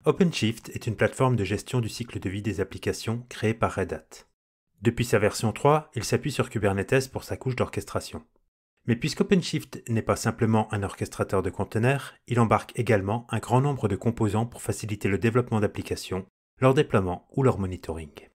OpenShift est une plateforme de gestion du cycle de vie des applications créée par Red Hat. Depuis sa version 3, il s'appuie sur Kubernetes pour sa couche d'orchestration. Mais puisqu'OpenShift n'est pas simplement un orchestrateur de conteneurs, il embarque également un grand nombre de composants pour faciliter le développement d'applications, leur déploiement ou leur monitoring.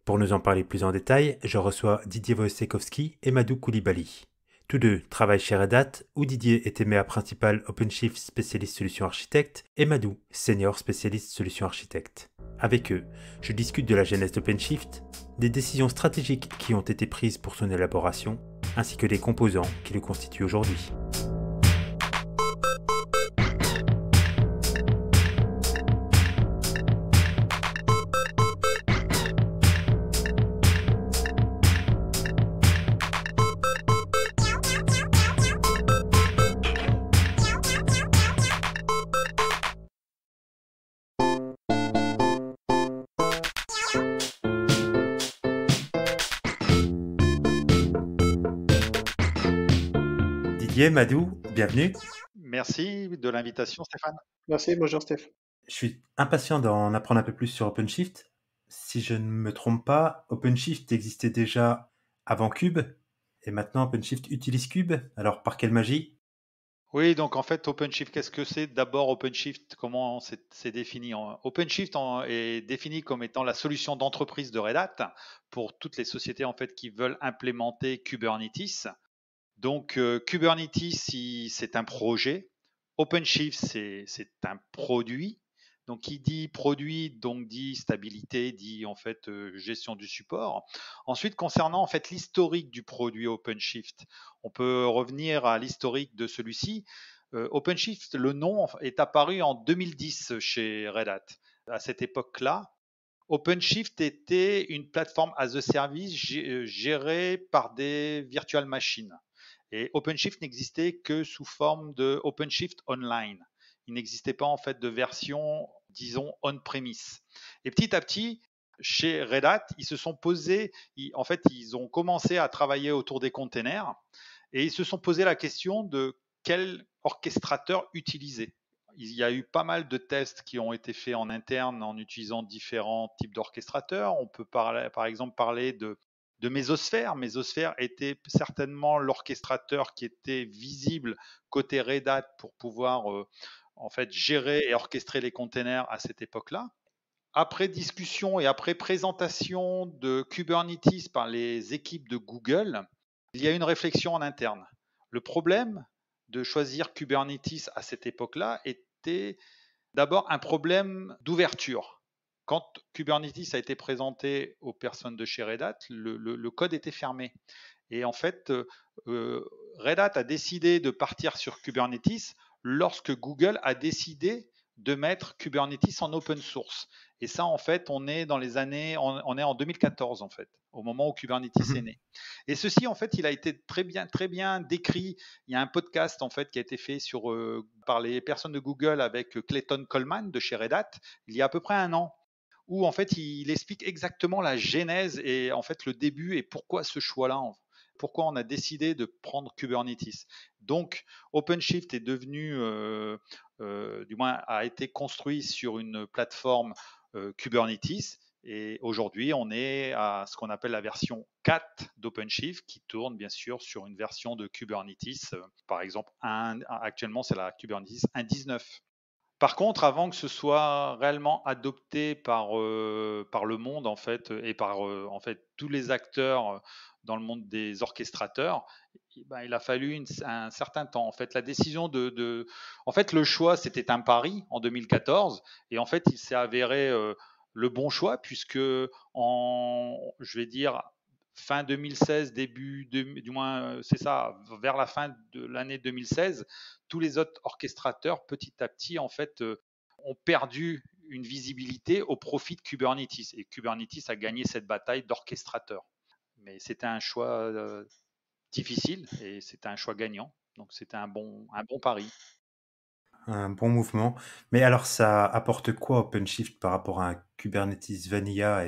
Pour nous en parler plus en détail, je reçois Didier Wojciechowski et Madhu Coulibaly. Tous deux travaillent chez Red Hat, où Didier est EMEA principal OpenShift spécialiste solution architecte et Madhu senior spécialiste solution architecte. Avec eux, je discute de la genèse d'OpenShift, des décisions stratégiques qui ont été prises pour son élaboration, ainsi que des composants qui le constituent aujourd'hui. Didier, Madhu, bienvenue. Merci de l'invitation, Stéphane. Merci, bonjour Steph. Je suis impatient d'en apprendre un peu plus sur OpenShift. Si je ne me trompe pas, OpenShift existait déjà avant Cube, et maintenant OpenShift utilise Cube. Alors par quelle magie? Oui, donc en fait, OpenShift, qu'est-ce que c'est? D'abord, OpenShift, comment c'est défini? OpenShift est défini comme étant la solution d'entreprise de Red Hat pour toutes les sociétés en fait qui veulent implémenter Kubernetes. Donc Kubernetes, c'est un projet. OpenShift, c'est un produit. Donc, qui dit produit, donc dit stabilité, dit en fait gestion du support. Ensuite, concernant en fait l'historique du produit OpenShift, on peut revenir à l'historique de celui-ci. OpenShift, le nom est apparu en 2010 chez Red Hat. À cette époque-là, OpenShift était une plateforme as a service gérée par des virtual machines. Et OpenShift n'existait que sous forme de OpenShift Online. Il n'existait pas en fait de version, disons, on-premise. Et petit à petit, chez Red Hat, ils se sont posés, ils ont commencé à travailler autour des containers et ils se sont posé la question de quel orchestrateur utiliser. Il y a eu pas mal de tests qui ont été faits en interne en utilisant différents types d'orchestrateurs. On peut par exemple parler de Mesosphere. Mesosphere était certainement l'orchestrateur qui était visible côté Red Hat pour pouvoir en fait gérer et orchestrer les containers à cette époque-là. Après discussion et après présentation de Kubernetes par les équipes de Google, il y a une réflexion en interne. Le problème de choisir Kubernetes à cette époque-là était d'abord un problème d'ouverture. Quand Kubernetes a été présenté aux personnes de chez Red Hat, le code était fermé. Et en fait, Red Hat a décidé de partir sur Kubernetes lorsque Google a décidé de mettre Kubernetes en open source. Et ça, en fait, on est dans les années, on est en 2014, en fait, au moment où Kubernetes est né. Et ceci, en fait, il a été très bien décrit. Il y a un podcast, en fait, qui a été fait par les personnes de Google avec Clayton Coleman de chez Red Hat, il y a à peu près un an, où, en fait, il explique exactement la genèse et, en fait, le début et pourquoi ce choix-là, pourquoi on a décidé de prendre Kubernetes. Donc, OpenShift est devenu, du moins, a été construit sur une plateforme Kubernetes. Et aujourd'hui, on est à ce qu'on appelle la version 4 d'OpenShift qui tourne bien sûr sur une version de Kubernetes. Par exemple, actuellement, c'est la Kubernetes 1.19. Par contre, avant que ce soit réellement adopté par le monde en fait et par en fait tous les acteurs dans le monde des orchestrateurs, il a fallu un certain temps. En fait, la décision en fait, le choix c'était un pari en 2014 et en fait, il s'est avéré le bon choix puisque je vais dire fin 2016, du moins c'est ça, vers la fin de l'année 2016, tous les autres orchestrateurs, petit à petit, en fait, ont perdu une visibilité au profit de Kubernetes. Et Kubernetes a gagné cette bataille d'orchestrateur. Mais c'était un choix difficile et c'était un choix gagnant. Donc c'était un bon pari. Un bon mouvement. Mais alors ça apporte quoi OpenShift par rapport à un Kubernetes Vanilla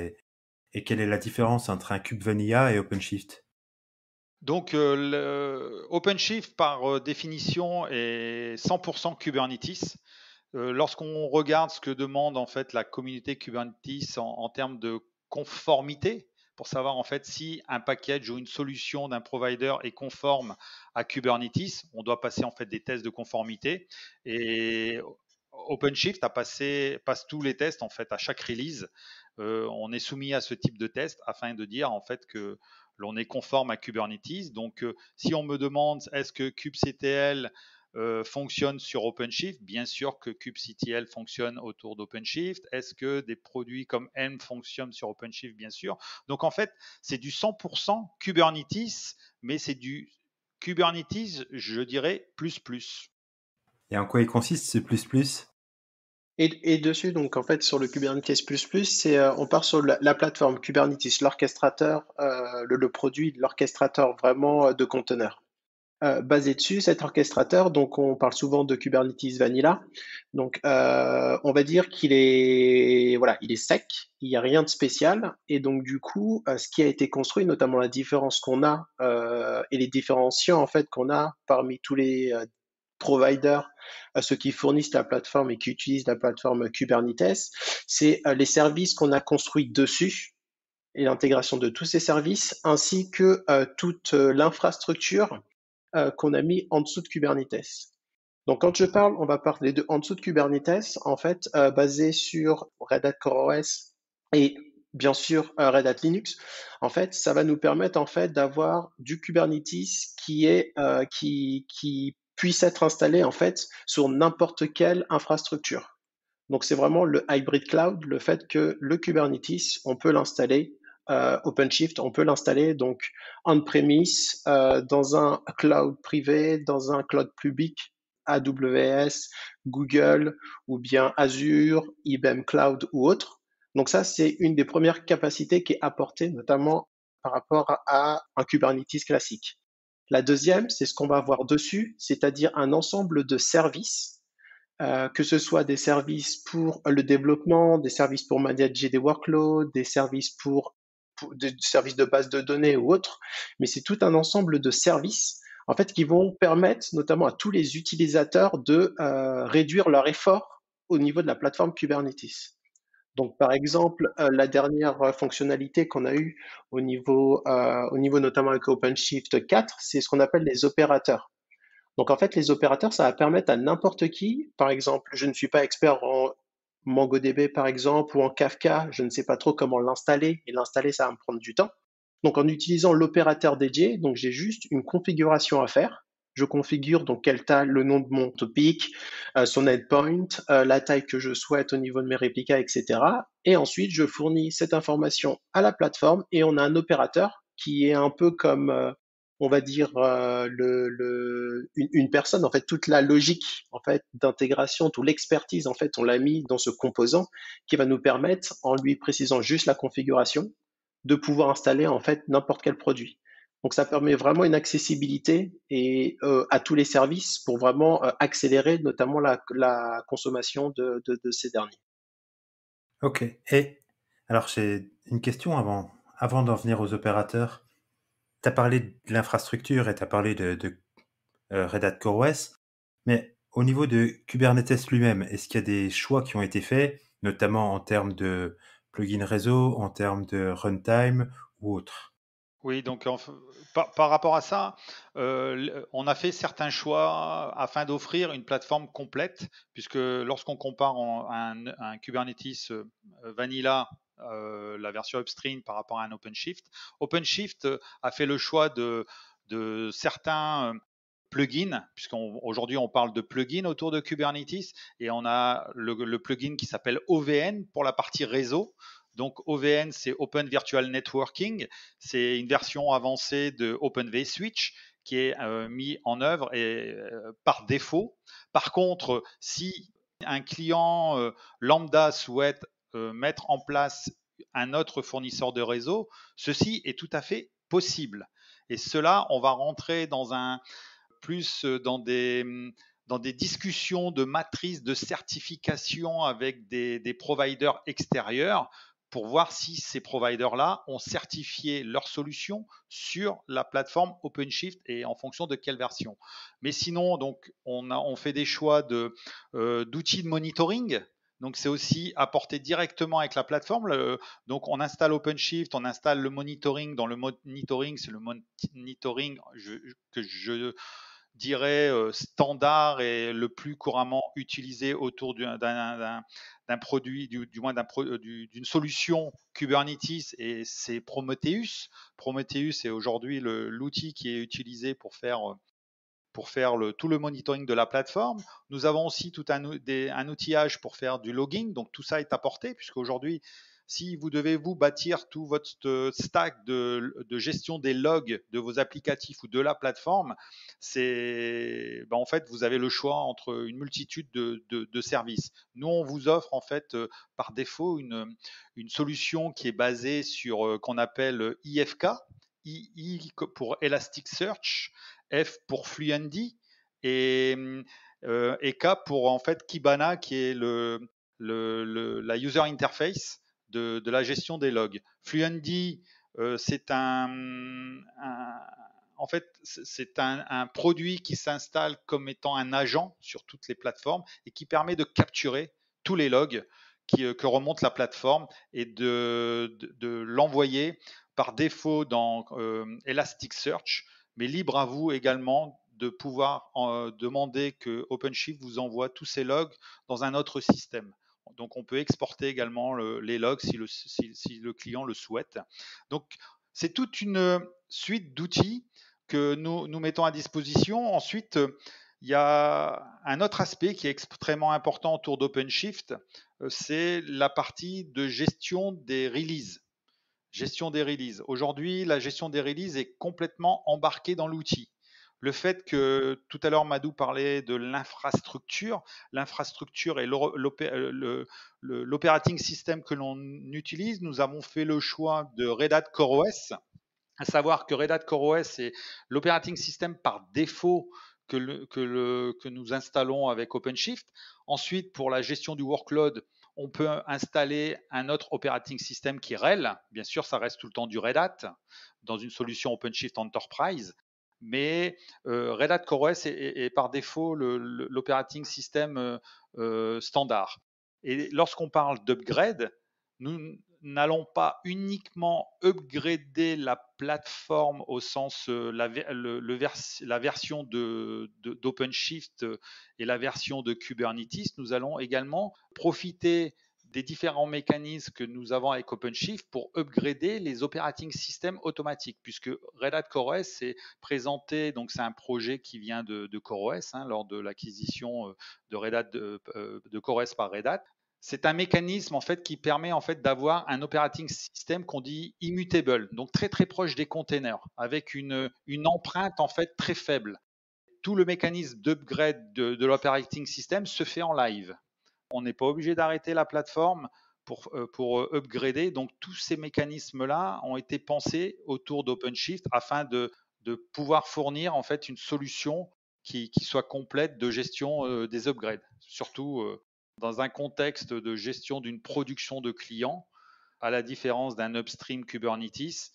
et quelle est la différence entre un Kube Vanilla et OpenShift? Donc, OpenShift, par définition, est 100% Kubernetes. Lorsqu'on regarde ce que demande en fait la communauté Kubernetes en termes de conformité, pour savoir en fait si un package ou une solution d'un provider est conforme à Kubernetes, on doit passer en fait des tests de conformité. Et OpenShift passe tous les tests en fait à chaque release. On est soumis à ce type de test afin de dire en fait que l'on est conforme à Kubernetes. Donc, si on me demande est-ce que kubectl fonctionne sur OpenShift, bien sûr que kubectl fonctionne autour d'OpenShift. Est-ce que des produits comme Helm fonctionnent sur OpenShift? Bien sûr. Donc en fait, c'est du 100% Kubernetes, mais c'est du Kubernetes, je dirais, plus plus. Et en quoi il consiste ce plus plus? Et dessus, donc en fait, sur le Kubernetes++, on part sur la plateforme Kubernetes, l'orchestrateur, le produit, l'orchestrateur vraiment de conteneurs. Basé dessus, cet orchestrateur, donc on parle souvent de Kubernetes Vanilla. Donc on va dire qu'il est voilà, il est sec, il n'y a rien de spécial. Et donc du coup, ce qui a été construit, notamment la différence qu'on a et les différenciants en fait qu'on a parmi tous les providers, ceux qui fournissent la plateforme et qui utilisent la plateforme Kubernetes, c'est les services qu'on a construits dessus et l'intégration de tous ces services, ainsi que toute l'infrastructure qu'on a mis en dessous de Kubernetes. Donc quand je parle, on va parler de en dessous de Kubernetes, en fait, basé sur Red Hat CoreOS et bien sûr Red Hat Linux. En fait, ça va nous permettre en fait d'avoir du Kubernetes qui puisse être installé en fait sur n'importe quelle infrastructure. Donc c'est vraiment le hybrid cloud, le fait que le Kubernetes, on peut l'installer OpenShift, on peut l'installer donc on-premise, dans un cloud privé, dans un cloud public, AWS, Google ou bien Azure, IBM Cloud ou autre. Donc ça, c'est une des premières capacités qui est apportée notamment par rapport à un Kubernetes classique. La deuxième, c'est ce qu'on va voir dessus, c'est-à-dire un ensemble de services, que ce soit des services pour le développement, des services pour manager des workloads, des services pour des services de base de données ou autres, mais c'est tout un ensemble de services en fait qui vont permettre notamment à tous les utilisateurs de réduire leur effort au niveau de la plateforme Kubernetes. Donc, par exemple, la dernière fonctionnalité qu'on a eue au niveau notamment avec OpenShift 4, c'est ce qu'on appelle les opérateurs. Donc, en fait, les opérateurs, ça va permettre à n'importe qui, par exemple, je ne suis pas expert en MongoDB, par exemple, ou en Kafka, je ne sais pas trop comment l'installer, et l'installer, ça va me prendre du temps. Donc, en utilisant l'opérateur dédié, donc j'ai juste une configuration à faire. Je configure donc quelle taille, le nom de mon topic, son endpoint, la taille que je souhaite au niveau de mes réplicas, etc. Et ensuite, je fournis cette information à la plateforme et on a un opérateur qui est un peu comme on va dire une personne en fait toute la logique en fait d'intégration, toute l'expertise en fait on l'a mis dans ce composant qui va nous permettre en lui précisant juste la configuration de pouvoir installer en fait n'importe quel produit. Donc ça permet vraiment une accessibilité et à tous les services pour vraiment accélérer notamment la consommation de ces derniers. Ok. Et alors j'ai une question avant d'en venir aux opérateurs. Tu as parlé de l'infrastructure et tu as parlé de Red Hat CoreOS, mais au niveau de Kubernetes lui-même, est-ce qu'il y a des choix qui ont été faits, notamment en termes de plugin réseau, en termes de runtime ou autre? Oui, donc par rapport à ça, on a fait certains choix afin d'offrir une plateforme complète, puisque lorsqu'on compare un Kubernetes Vanilla, la version upstream par rapport à un OpenShift, OpenShift a fait le choix de certains plugins, puisqu'aujourd'hui on parle de plugins autour de Kubernetes, et on a le plugin qui s'appelle OVN pour la partie réseau. Donc OVN, c'est Open Virtual Networking. C'est une version avancée de Open vSwitch qui est mis en œuvre par défaut. Par contre, si un client lambda souhaite mettre en place un autre fournisseur de réseau, ceci est tout à fait possible. Et cela, on va rentrer plus dans des discussions de matrice de certification avec des providers extérieurs pour voir si ces providers-là ont certifié leur solution sur la plateforme OpenShift et en fonction de quelle version. Mais sinon, donc, on fait des choix d'outils de monitoring. Donc, c'est aussi apporté directement avec la plateforme. Donc, on installe OpenShift, on installe le monitoring. Dans le monitoring, c'est le monitoring que je dirais standard et le plus couramment utilisé autour d'un produit, du moins d'une solution Kubernetes, et c'est Prometheus. Prometheus est aujourd'hui l'outil qui est utilisé pour faire tout le monitoring de la plateforme. Nous avons aussi tout un outillage pour faire du logging, donc tout ça est apporté, puisqu'aujourd'hui, si vous devez vous bâtir tout votre stack de gestion des logs de vos applicatifs ou de la plateforme, en fait, vous avez le choix entre une multitude de services. Nous, on vous offre en fait par défaut une solution qui est basée sur qu'on appelle IFK, I pour Elasticsearch, F pour Fluentd et K pour en fait Kibana, qui est la user interface de la gestion des logs. Fluentd, c'est en fait, c'est un produit qui s'installe comme étant un agent sur toutes les plateformes et qui permet de capturer tous les logs que remonte la plateforme et de l'envoyer par défaut dans Elasticsearch, mais libre à vous également de pouvoir demander que OpenShift vous envoie tous ces logs dans un autre système. Donc, on peut exporter également les logs si le client le souhaite. Donc, c'est toute une suite d'outils que nous mettons à disposition. Ensuite, il y a un autre aspect qui est extrêmement important autour d'OpenShift, c'est la partie de gestion des releases. Gestion des releases. Aujourd'hui, la gestion des releases est complètement embarquée dans l'outil. Le fait que tout à l'heure Madou parlait de l'infrastructure et l'operating system que l'on utilise, nous avons fait le choix de Red Hat CoreOS, à savoir que Red Hat CoreOS est l'operating system par défaut que nous installons avec OpenShift. Ensuite, pour la gestion du workload, on peut installer un autre operating system qui est RHEL. Bien sûr, ça reste tout le temps du Red Hat dans une solution OpenShift Enterprise. Mais Red Hat CoreOS est par défaut l'operating system standard. Et lorsqu'on parle d'upgrade, nous n'allons pas uniquement upgrader la plateforme au sens la version d'OpenShift et la version de Kubernetes. Nous allons également profiter des différents mécanismes que nous avons avec OpenShift pour upgrader les operating systems automatiques, puisque Red Hat CoreOS est présenté, donc c'est un projet qui vient de CoreOS lors de l'acquisition de Red Hat de CoreOS par Red Hat. C'est un mécanisme en fait qui permet en fait d'avoir un operating system qu'on dit immutable, donc très très proche des containers, avec une empreinte en fait très faible. Tout le mécanisme d'upgrade de l'operating system se fait en live. On n'est pas obligé d'arrêter la plateforme pour upgrader. Donc tous ces mécanismes-là ont été pensés autour d'OpenShift afin de pouvoir fournir en fait une solution qui soit complète de gestion des upgrades, surtout dans un contexte de gestion d'une production de clients, à la différence d'un upstream Kubernetes.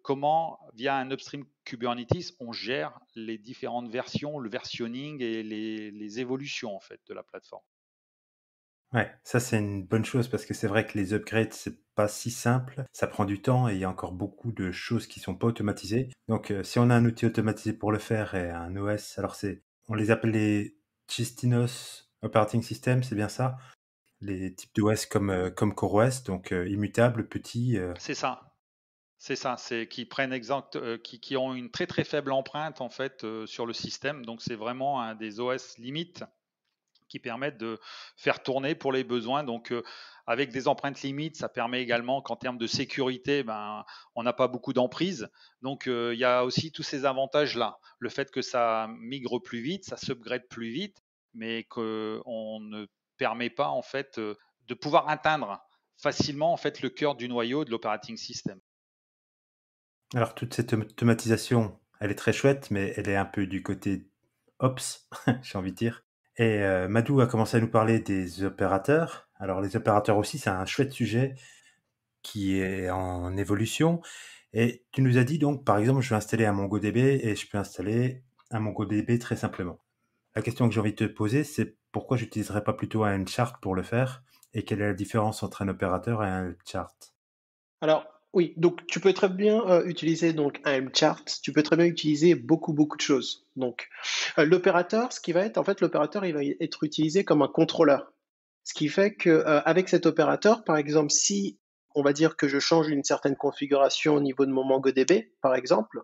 Comment, via un upstream Kubernetes, on gère les différentes versions, le versionning et les évolutions en fait de la plateforme. Ouais, ça c'est une bonne chose parce que c'est vrai que les upgrades, c'est pas si simple. Ça prend du temps et il y a encore beaucoup de choses qui sont pas automatisées. Donc, si on a un outil automatisé pour le faire et un OS, alors on les appelle les Chistinos Operating System, c'est bien ça? Les types d'OS comme CoreOS, donc immutables, petits. C'est ça. C'est ça, c'est qui prennent qui ont une très très faible empreinte en fait sur le système. Donc c'est vraiment un des OS limites qui permettent de faire tourner pour les besoins. Donc avec des empreintes limites, ça permet également qu'en termes de sécurité, on n'a pas beaucoup d'emprise. Donc il y a aussi tous ces avantages-là. Le fait que ça migre plus vite, ça s'upgrade plus vite, mais qu'on ne permet pas en fait de pouvoir atteindre facilement en fait le cœur du noyau de l'operating system. Alors toute cette automatisation, elle est très chouette, mais elle est un peu du côté Ops, j'ai envie de dire. Et Madou a commencé à nous parler des opérateurs. Alors les opérateurs aussi, c'est un chouette sujet qui est en évolution. Et tu nous as dit donc, par exemple, je vais installer un MongoDB et je peux installer un MongoDB très simplement. La question que j'ai envie de te poser, c'est pourquoi j'utiliserais pas plutôt un chart pour le faire et quelle est la différence entre un opérateur et un chart? Alors, oui, donc tu peux très bien utiliser donc un M-chart, tu peux très bien utiliser beaucoup de choses. Donc, l'opérateur, ce qui va être, en fait, l'opérateur, il va être utilisé comme un contrôleur. Ce qui fait que avec cet opérateur, par exemple, si on va dire que je change une certaine configuration au niveau de mon MongoDB, par exemple,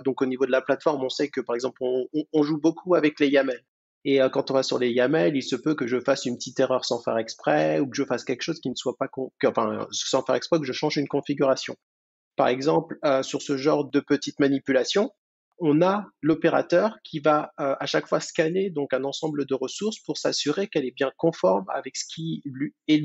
donc au niveau de la plateforme, on sait que par exemple on joue beaucoup avec les YAML. Et quand on va sur les YAML, il se peut que je fasse une petite erreur sans faire exprès ou que je fasse quelque chose qui ne soit pas enfin sans faire exprès que je change une configuration. Par exemple, sur ce genre de petites manipulations, on a l'opérateur qui va à chaque fois scanner donc un ensemble de ressources pour s'assurer qu'elle est bien conforme avec ce qui est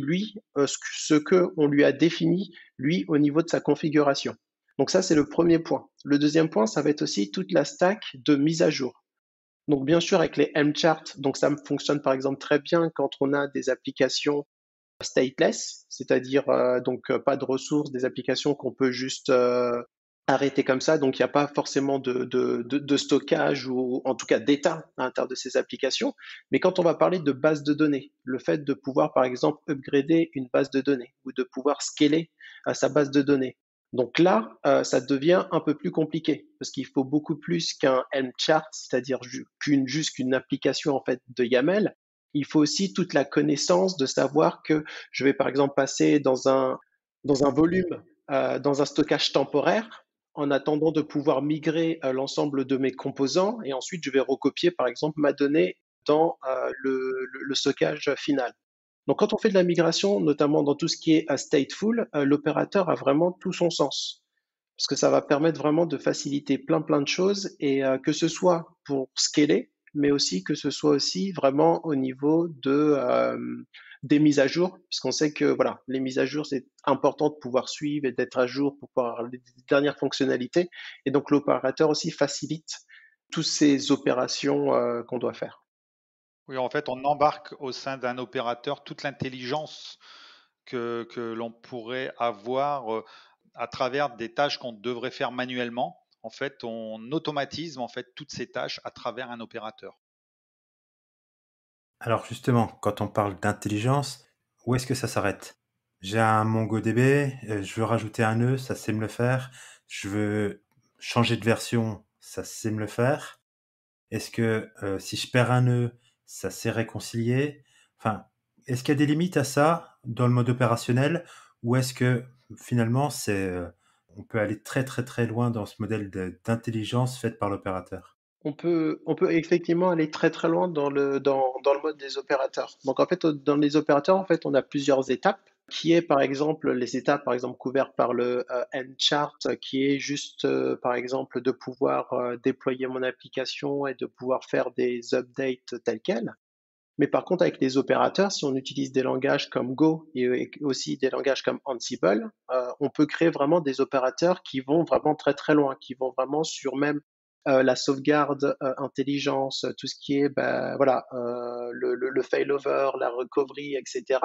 ce que on lui a défini lui au niveau de sa configuration. Donc ça c'est le premier point. Le deuxième point, ça va être aussi toute la stack de mise à jour. Donc bien sûr avec les M-charts, donc ça fonctionne par exemple très bien quand on a des applications stateless, c'est-à-dire pas de ressources, des applications qu'on peut juste arrêter comme ça. Donc il n'y a pas forcément de stockage ou en tout cas d'état à l'intérieur de ces applications. Mais quand on va parler de base de données, le fait de pouvoir par exemple upgrader une base de données ou de pouvoir scaler sa base de données. Donc là, ça devient un peu plus compliqué parce qu'il faut beaucoup plus qu'un M-chart, c'est-à-dire juste qu'une application en fait de YAML. Il faut aussi toute la connaissance de savoir que je vais par exemple passer dans un volume, dans un stockage temporaire, en attendant de pouvoir migrer l'ensemble de mes composants et ensuite je vais recopier par exemple ma donnée dans le stockage final. Donc quand on fait de la migration, notamment dans tout ce qui est stateful, l'opérateur a vraiment tout son sens. Parce que ça va permettre vraiment de faciliter plein de choses et que ce soit pour scaler, mais aussi que ce soit aussi vraiment au niveau des mises à jour, puisqu'on sait que voilà, les mises à jour, c'est important de pouvoir suivre et d'être à jour pour pouvoir avoir les dernières fonctionnalités. Et donc l'opérateur aussi facilite toutes ces opérations qu'on doit faire. Oui, en fait, on embarque au sein d'un opérateur toute l'intelligence que l'on pourrait avoir à travers des tâches qu'on devrait faire manuellement. En fait, on automatise en fait toutes ces tâches à travers un opérateur. Alors justement, quand on parle d'intelligence, où est-ce que ça s'arrête? J'ai un MongoDB, je veux rajouter un nœud, ça sait me le faire. Je veux changer de version, ça sait me le faire. Est-ce que si je perds un nœud, ça sait réconcilier? Enfin, est-ce qu'il y a des limites à ça dans le mode opérationnel ou est-ce que finalement on peut aller très loin dans ce modèle d'intelligence faite par l'opérateur? On peut effectivement aller très loin dans le mode des opérateurs. Donc en fait, dans les opérateurs, en fait, on a plusieurs étapes, qui est par exemple les étapes par exemple couvertes par le N-chart, qui est juste par exemple de pouvoir déployer mon application et de pouvoir faire des updates tels quels. Mais par contre, avec les opérateurs, si on utilise des langages comme Go et aussi des langages comme Ansible, on peut créer vraiment des opérateurs qui vont vraiment très loin, qui vont vraiment sur même la sauvegarde, intelligence, tout ce qui est bah, voilà, le failover, la recovery, etc.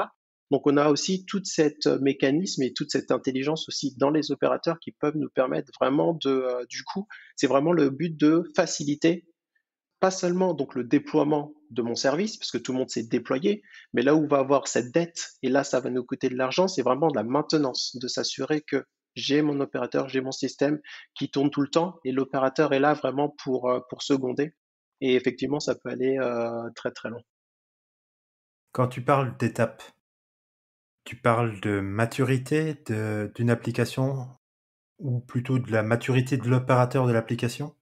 Donc on a aussi toute cette mécanisme et toute cette intelligence aussi dans les opérateurs qui peuvent nous permettre vraiment du coup, c'est vraiment le but de faciliter pas seulement donc le déploiement de mon service, parce que tout le monde s'est déployé, mais là où on va avoir cette dette, et là ça va nous coûter de l'argent, c'est vraiment de la maintenance, de s'assurer que j'ai mon opérateur, j'ai mon système qui tourne tout le temps, et l'opérateur est là vraiment pour seconder. Et effectivement, ça peut aller très loin. Quand tu parles d'étapes, tu parles de maturité d'une application ou plutôt de la maturité de l'opérateur de l'application?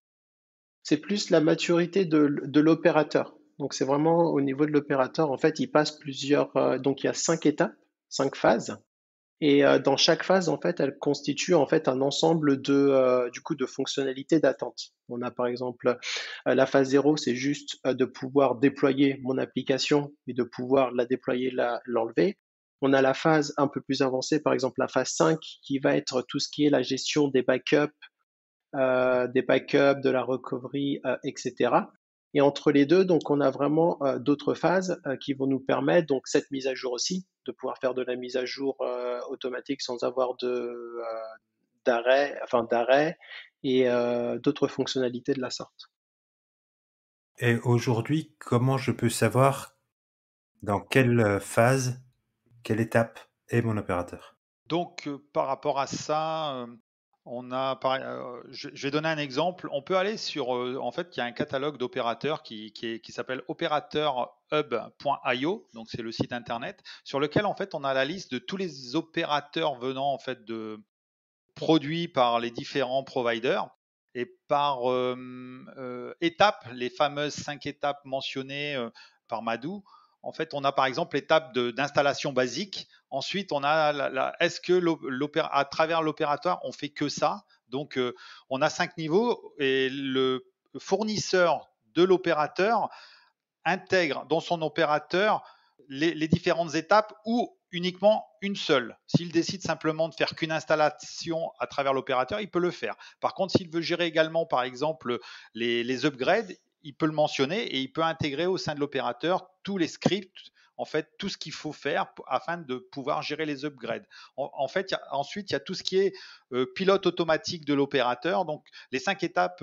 C'est plus la maturité de l'opérateur. Donc c'est vraiment au niveau de l'opérateur, en fait, il passe donc il y a 5 étapes, 5 phases. Et dans chaque phase, en fait, elle constitue en fait un ensemble du coup, de fonctionnalités d'attente. On a par exemple la phase 0, c'est juste de pouvoir déployer mon application et de pouvoir la déployer, l'enlever. On a la phase un peu plus avancée, par exemple la phase 5, qui va être tout ce qui est la gestion des backups, de la recovery, etc. Et entre les deux, donc, on a vraiment d'autres phases qui vont nous permettre, donc, cette mise à jour aussi, de pouvoir faire de la mise à jour automatique sans avoir d'arrêt et d'autres fonctionnalités de la sorte. Et aujourd'hui, comment je peux savoir dans quelle phase, quelle étape est mon opérateur? Donc, par rapport à ça, on a je vais donner un exemple. On peut aller sur, en fait, il y a un catalogue d'opérateurs qui s'appelle operatorhub.io, donc c'est le site internet, sur lequel, en fait, on a la liste de tous les opérateurs venant, en fait, de produits par les différents providers et par étapes, les fameuses 5 étapes mentionnées par Madou. En fait, on a par exemple l'étape d'installation basique. Ensuite, on a est-ce que à travers l'opérateur, on fait que ça? Donc, on a 5 niveaux et le fournisseur de l'opérateur intègre dans son opérateur les différentes étapes ou uniquement une seule. S'il décide simplement de faire qu'une installation à travers l'opérateur, il peut le faire. Par contre, s'il veut gérer également, par exemple, les upgrades, il peut le mentionner et il peut intégrer au sein de l'opérateur tous les scripts, en fait, tout ce qu'il faut faire afin de pouvoir gérer les upgrades. En fait, ensuite, il y a tout ce qui est pilote automatique de l'opérateur. Donc, les 5 étapes,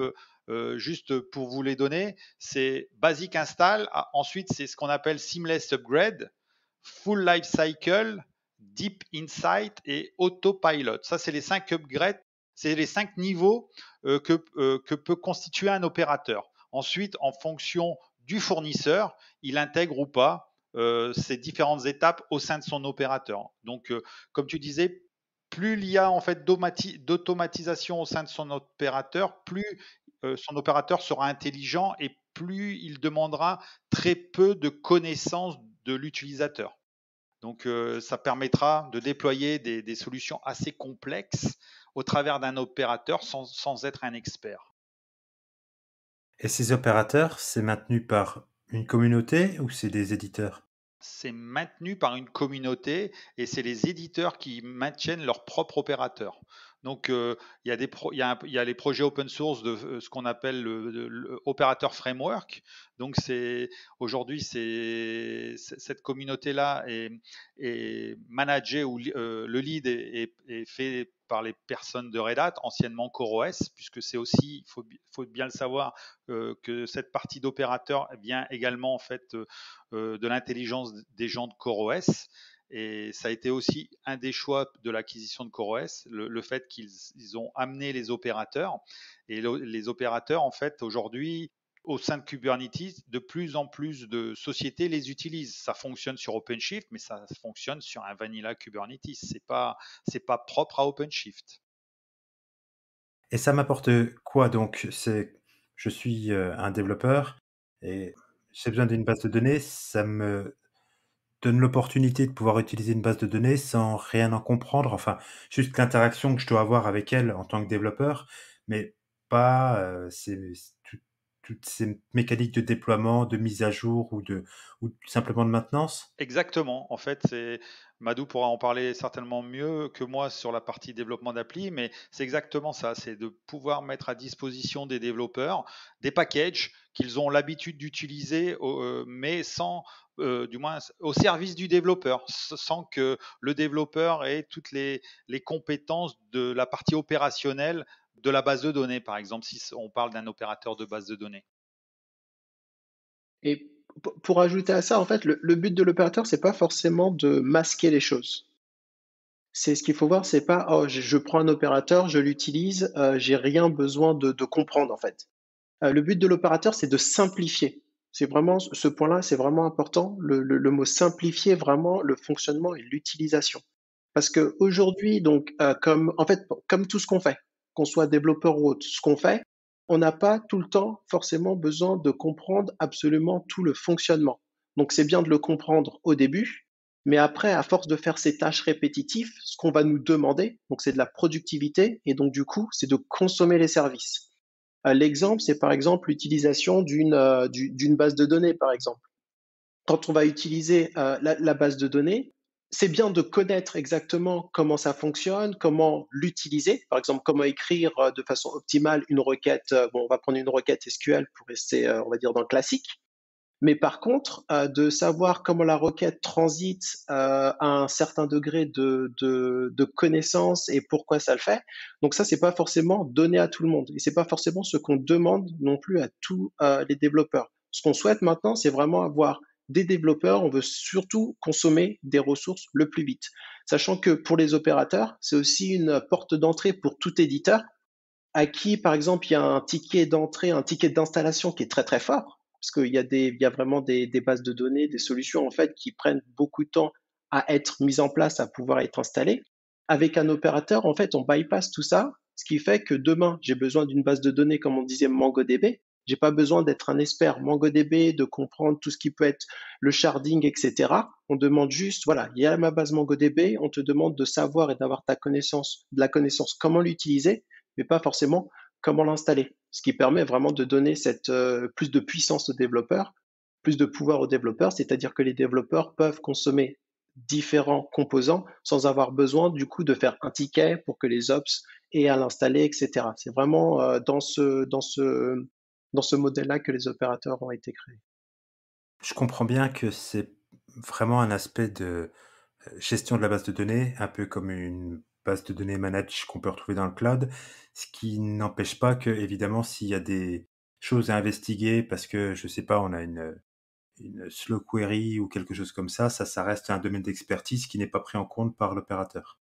juste pour vous les donner, c'est Basic Install, ensuite c'est ce qu'on appelle Seamless Upgrade, Full Life Cycle, Deep Insight et Autopilot. Ça, c'est les 5 upgrades, c'est les 5 niveaux que peut constituer un opérateur. Ensuite, en fonction du fournisseur, il intègre ou pas ces différentes étapes au sein de son opérateur. Donc, comme tu disais, plus il y a en fait d'automatisation au sein de son opérateur, plus son opérateur sera intelligent et plus il demandera très peu de connaissances de l'utilisateur. Donc, ça permettra de déployer des solutions assez complexes au travers d'un opérateur sans être un expert. Et ces opérateurs, c'est maintenu par une communauté ou c'est des éditeurs? C'est maintenu par une communauté et c'est les éditeurs qui maintiennent leur propre opérateur. Donc, il y a il y a les projets open source de ce qu'on appelle le opérateur framework. Donc, aujourd'hui, cette communauté-là est managée ou le lead est fait par les personnes de Red Hat, anciennement CoreOS, puisque c'est aussi, faut bien le savoir, que cette partie d'opérateur vient également en fait de l'intelligence des gens de CoreOS. Et ça a été aussi un des choix de l'acquisition de CoreOS, le fait qu'ils ont amené les opérateurs. Et les opérateurs, en fait, aujourd'hui, au sein de Kubernetes, de plus en plus de sociétés les utilisent. Ça fonctionne sur OpenShift, mais ça fonctionne sur un vanilla Kubernetes. C'est pas propre à OpenShift. Et ça m'apporte quoi donc? Je suis un développeur et j'ai besoin d'une base de données, ça me donne l'opportunité de pouvoir utiliser une base de données sans rien en comprendre, enfin, juste l'interaction que je dois avoir avec elle en tant que développeur, mais pas, toutes ces mécaniques de déploiement, de mise à jour ou simplement de maintenance? Exactement. En fait, Madou pourra en parler certainement mieux que moi sur la partie développement d'appli, mais c'est exactement ça. C'est de pouvoir mettre à disposition des développeurs des packages qu'ils ont l'habitude d'utiliser, mais sans, du moins, au service du développeur, sans que le développeur ait toutes les compétences de la partie opérationnelle de la base de données, par exemple, si on parle d'un opérateur de base de données. Et pour ajouter à ça, en fait, le but de l'opérateur, c'est pas forcément de masquer les choses. C'est ce qu'il faut voir, c'est pas: «Oh, je prends un opérateur, je l'utilise, j'ai rien besoin de comprendre», en fait. Le but de l'opérateur, c'est de simplifier. C'est vraiment ce point-là, c'est vraiment important. Le mot simplifier vraiment le fonctionnement et l'utilisation. Parce qu'aujourd'hui, donc, comme en fait, comme tout ce qu'on fait, qu'on soit développeur ou autre, ce qu'on fait, on n'a pas tout le temps forcément besoin de comprendre absolument tout le fonctionnement. Donc c'est bien de le comprendre au début, mais après, à force de faire ces tâches répétitives, ce qu'on va nous demander, donc c'est de la productivité et donc du coup, c'est de consommer les services. L'exemple, c'est par exemple l'utilisation d'une base de données, par exemple. Quand on va utiliser la base de données, c'est bien de connaître exactement comment ça fonctionne, comment l'utiliser. Par exemple, comment écrire de façon optimale une requête. Bon, on va prendre une requête SQL pour rester, on va dire, dans le classique. Mais par contre, de savoir comment la requête transite à un certain degré de connaissance et pourquoi ça le fait. Donc ça, c'est pas forcément donné à tout le monde. Et c'est pas forcément ce qu'on demande non plus à tous les développeurs. Ce qu'on souhaite maintenant, c'est vraiment avoir des développeurs. On veut surtout consommer des ressources le plus vite. Sachant que pour les opérateurs, c'est aussi une porte d'entrée pour tout éditeur à qui, par exemple, il y a un ticket d'entrée, un ticket d'installation qui est très très fort, parce il y a vraiment des bases de données, des solutions en fait qui prennent beaucoup de temps à être mises en place, à pouvoir être installées. Avec un opérateur, en fait, on bypass tout ça, ce qui fait que demain, j'ai besoin d'une base de données, comme on disait, MongoDB. J'ai pas besoin d'être un expert MongoDB, de comprendre tout ce qui peut être le sharding, etc. On demande juste, voilà, il y a ma base MongoDB, on te demande de savoir et d'avoir ta connaissance, de la connaissance, comment l'utiliser, mais pas forcément comment l'installer. Ce qui permet vraiment de donner cette plus de puissance aux développeurs, plus de pouvoir aux développeurs, c'est-à-dire que les développeurs peuvent consommer différents composants sans avoir besoin du coup de faire un ticket pour que les ops aient à l'installer, etc. C'est vraiment dans ce modèle-là que les opérateurs ont été créés. Je comprends bien que c'est vraiment un aspect de gestion de la base de données, un peu comme une base de données managed qu'on peut retrouver dans le cloud, ce qui n'empêche pas que, évidemment, s'il y a des choses à investiguer parce que, je sais pas, on a une slow query ou quelque chose comme ça reste un domaine d'expertise qui n'est pas pris en compte par l'opérateur.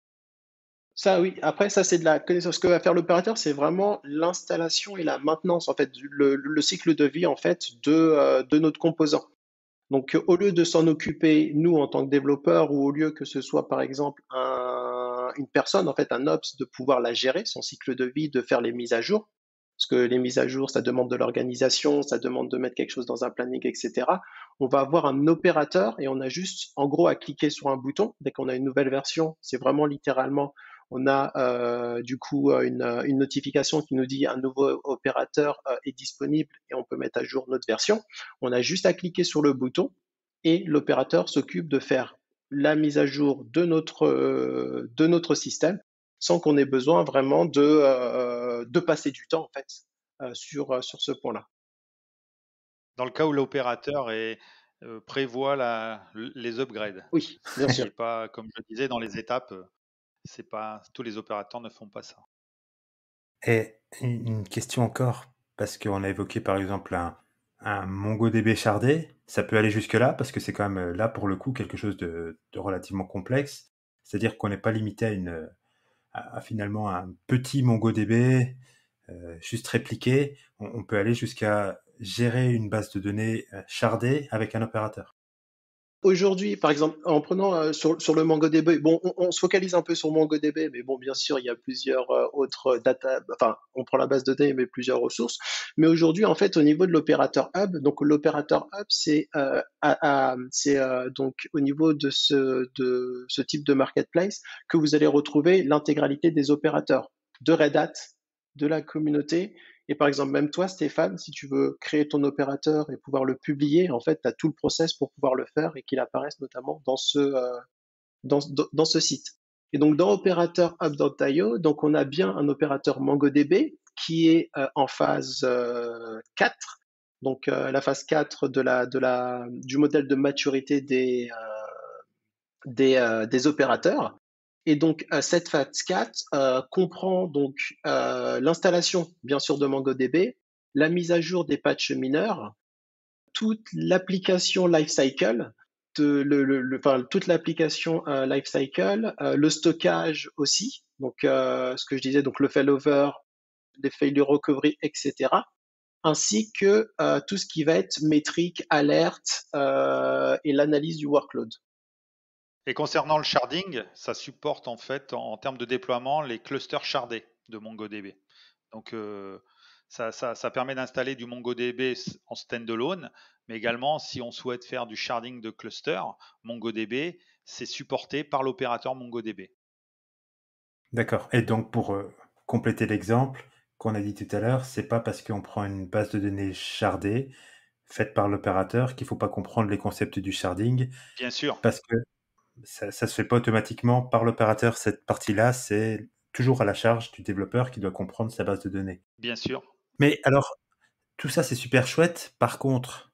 Ça, oui. Après, ça, c'est de la connaissance. Ce que va faire l'opérateur, c'est vraiment l'installation et la maintenance, en fait, le cycle de vie, en fait, de notre composant. Donc, au lieu de s'en occuper, nous, en tant que développeurs, ou au lieu que ce soit, par exemple, une personne, en fait, un ops, de pouvoir la gérer, son cycle de vie, de faire les mises à jour, parce que les mises à jour, ça demande de l'organisation, ça demande de mettre quelque chose dans un planning, etc. On va avoir un opérateur et on a juste, en gros, à cliquer sur un bouton. Dès qu'on a une nouvelle version, c'est vraiment littéralement, on a du coup une notification qui nous dit un nouveau opérateur est disponible et on peut mettre à jour notre version. On a juste à cliquer sur le bouton et l'opérateur s'occupe de faire la mise à jour de notre système sans qu'on ait besoin vraiment de passer du temps en fait sur ce point-là. Dans le cas où l'opérateur prévoit les upgrades Oui, bien sûr. et pas, comme je disais, dans les étapes, c'est pas tous les opérateurs ne font pas ça. Et une question encore, parce qu'on a évoqué par exemple un MongoDB shardé, ça peut aller jusque-là, parce que c'est quand même là pour le coup quelque chose de relativement complexe. C'est-à-dire qu'on n'est pas limité à finalement un petit MongoDB juste répliqué. On peut aller jusqu'à gérer une base de données shardée avec un opérateur. Aujourd'hui, par exemple, en prenant sur le MongoDB, bon, on se focalise un peu sur MongoDB, mais bon, bien sûr, il y a plusieurs autres data, enfin, on prend la base de données, mais plusieurs ressources. Mais aujourd'hui, en fait, au niveau de l'opérateur Hub, donc l'opérateur Hub, c'est donc au niveau de ce type de marketplace que vous allez retrouver l'intégralité des opérateurs de Red Hat, de la communauté. Et par exemple, même toi, Stéphane, si tu veux créer ton opérateur et pouvoir le publier, en fait, tu as tout le process pour pouvoir le faire et qu'il apparaisse notamment dans ce site. Et donc, dans opérateur Hub.io, donc on a bien un opérateur MongoDB qui est en phase 4, donc la phase 4 du modèle de maturité des opérateurs. Et donc, cette phase 4 comprend donc l'installation, bien sûr, de MongoDB, la mise à jour des patchs mineurs, toute l'application lifecycle, enfin, toute l'application lifecycle, le stockage aussi, donc ce que je disais, donc le failover, les failure recovery, etc., ainsi que tout ce qui va être métrique, alerte et l'analyse du workload. Et concernant le sharding, ça supporte en fait en termes de déploiement les clusters shardés de MongoDB. Donc ça permet d'installer du MongoDB en standalone, mais également si on souhaite faire du sharding de cluster, MongoDB, c'est supporté par l'opérateur MongoDB. D'accord. Et donc pour compléter l'exemple qu'on a dit tout à l'heure, c'est pas parce qu'on prend une base de données shardée faite par l'opérateur qu'il faut pas comprendre les concepts du sharding, Bien sûr, parce que ça se fait pas automatiquement par l'opérateur. Cette partie-là, c'est toujours à la charge du développeur qui doit comprendre sa base de données. Bien sûr. Mais alors, tout ça, c'est super chouette. Par contre,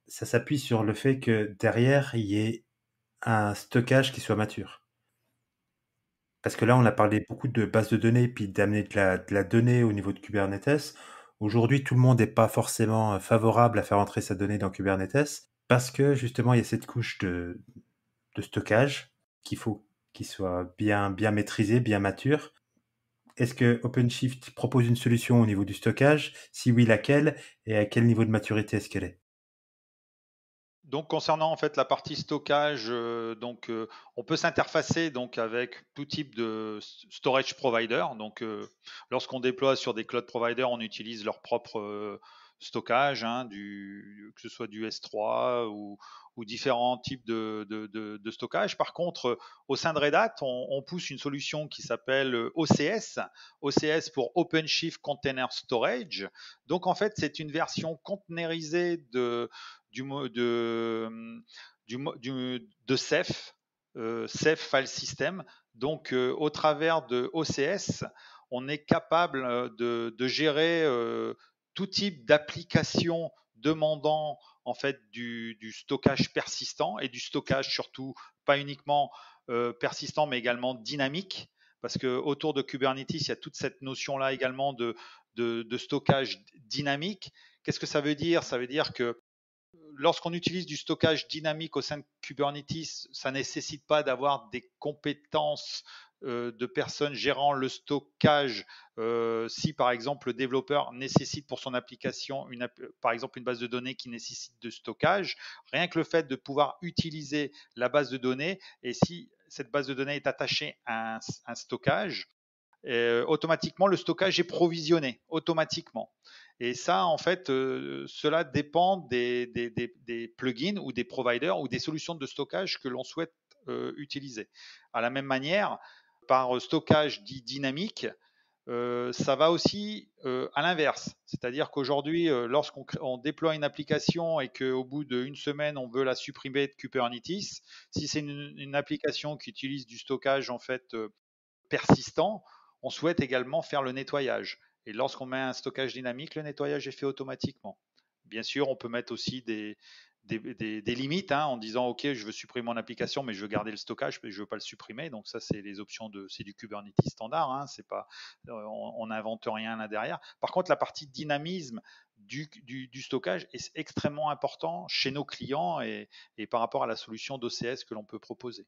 ça s'appuie sur le fait que derrière, il y ait un stockage qui soit mature. Parce que là, on a parlé beaucoup de bases de données, puis d'amener de la donnée au niveau de Kubernetes. Aujourd'hui, tout le monde n'est pas forcément favorable à faire entrer sa donnée dans Kubernetes, parce que justement, il y a cette couche de stockage qu'il faut qu'il soit bien maîtrisé, bien mature. Est-ce que OpenShift propose une solution au niveau du stockage? Si oui, laquelle? Et à quel niveau de maturité est-ce qu'elle est? Donc concernant en fait la partie stockage, on peut s'interfacer donc avec tout type de storage provider. Donc lorsqu'on déploie sur des cloud providers, on utilise leur propre stockage, hein, que ce soit du S3 ou différents types de stockage. Par contre, au sein de Red Hat, on pousse une solution qui s'appelle OCS. OCS pour OpenShift Container Storage. Donc en fait, c'est une version containerisée de Ceph, Ceph File System. Donc, au travers de OCS, on est capable de gérer tout type d'application demandant en fait du stockage persistant et du stockage surtout pas uniquement persistant mais également dynamique parce que autour de Kubernetes il y a toute cette notion là également de stockage dynamique. Qu'est-ce que ça veut dire? Ça veut dire que lorsqu'on utilise du stockage dynamique au sein de Kubernetes, ça ne nécessite pas d'avoir des compétences de personnes gérant le stockage. Si par exemple le développeur nécessite pour son application par exemple une base de données qui nécessite de stockage, rien que le fait de pouvoir utiliser la base de données et si cette base de données est attachée à un stockage, automatiquement le stockage est provisionné automatiquement. Et ça, en fait, cela dépend des plugins ou des providers ou des solutions de stockage que l'on souhaite utiliser. À la même manière, par stockage dit dynamique, ça va aussi à l'inverse. C'est-à-dire qu'aujourd'hui, lorsqu'on déploie une application et qu'au bout d'une semaine, on veut la supprimer de Kubernetes, si c'est une application qui utilise du stockage en fait persistant, on souhaite également faire le nettoyage. Et lorsqu'on met un stockage dynamique, le nettoyage est fait automatiquement. Bien sûr, on peut mettre aussi des limites hein, en disant OK, je veux supprimer mon application, mais je veux garder le stockage, mais je ne veux pas le supprimer. Donc ça, c'est les options c'est du Kubernetes standard. Hein, c'est pas, on n'invente rien là derrière. Par contre, la partie dynamisme du stockage est extrêmement important chez nos clients et par rapport à la solution d'OCS que l'on peut proposer.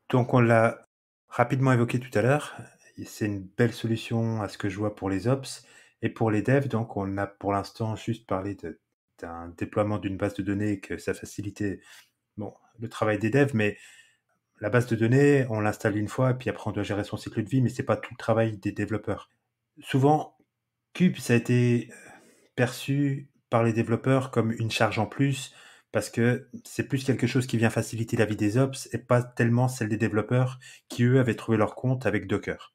Donc on l'a rapidement évoqué tout à l'heure, c'est une belle solution à ce que je vois pour les ops et pour les devs. Donc on a pour l'instant juste parlé d'un déploiement d'une base de données et que ça facilitait le travail des devs, mais la base de données, on l'installe une fois et puis après on doit gérer son cycle de vie, mais c'est pas tout le travail des développeurs. Souvent, Kube, ça a été perçu par les développeurs comme une charge en plus parce que c'est plus quelque chose qui vient faciliter la vie des ops et pas tellement celle des développeurs qui, eux, avaient trouvé leur compte avec Docker.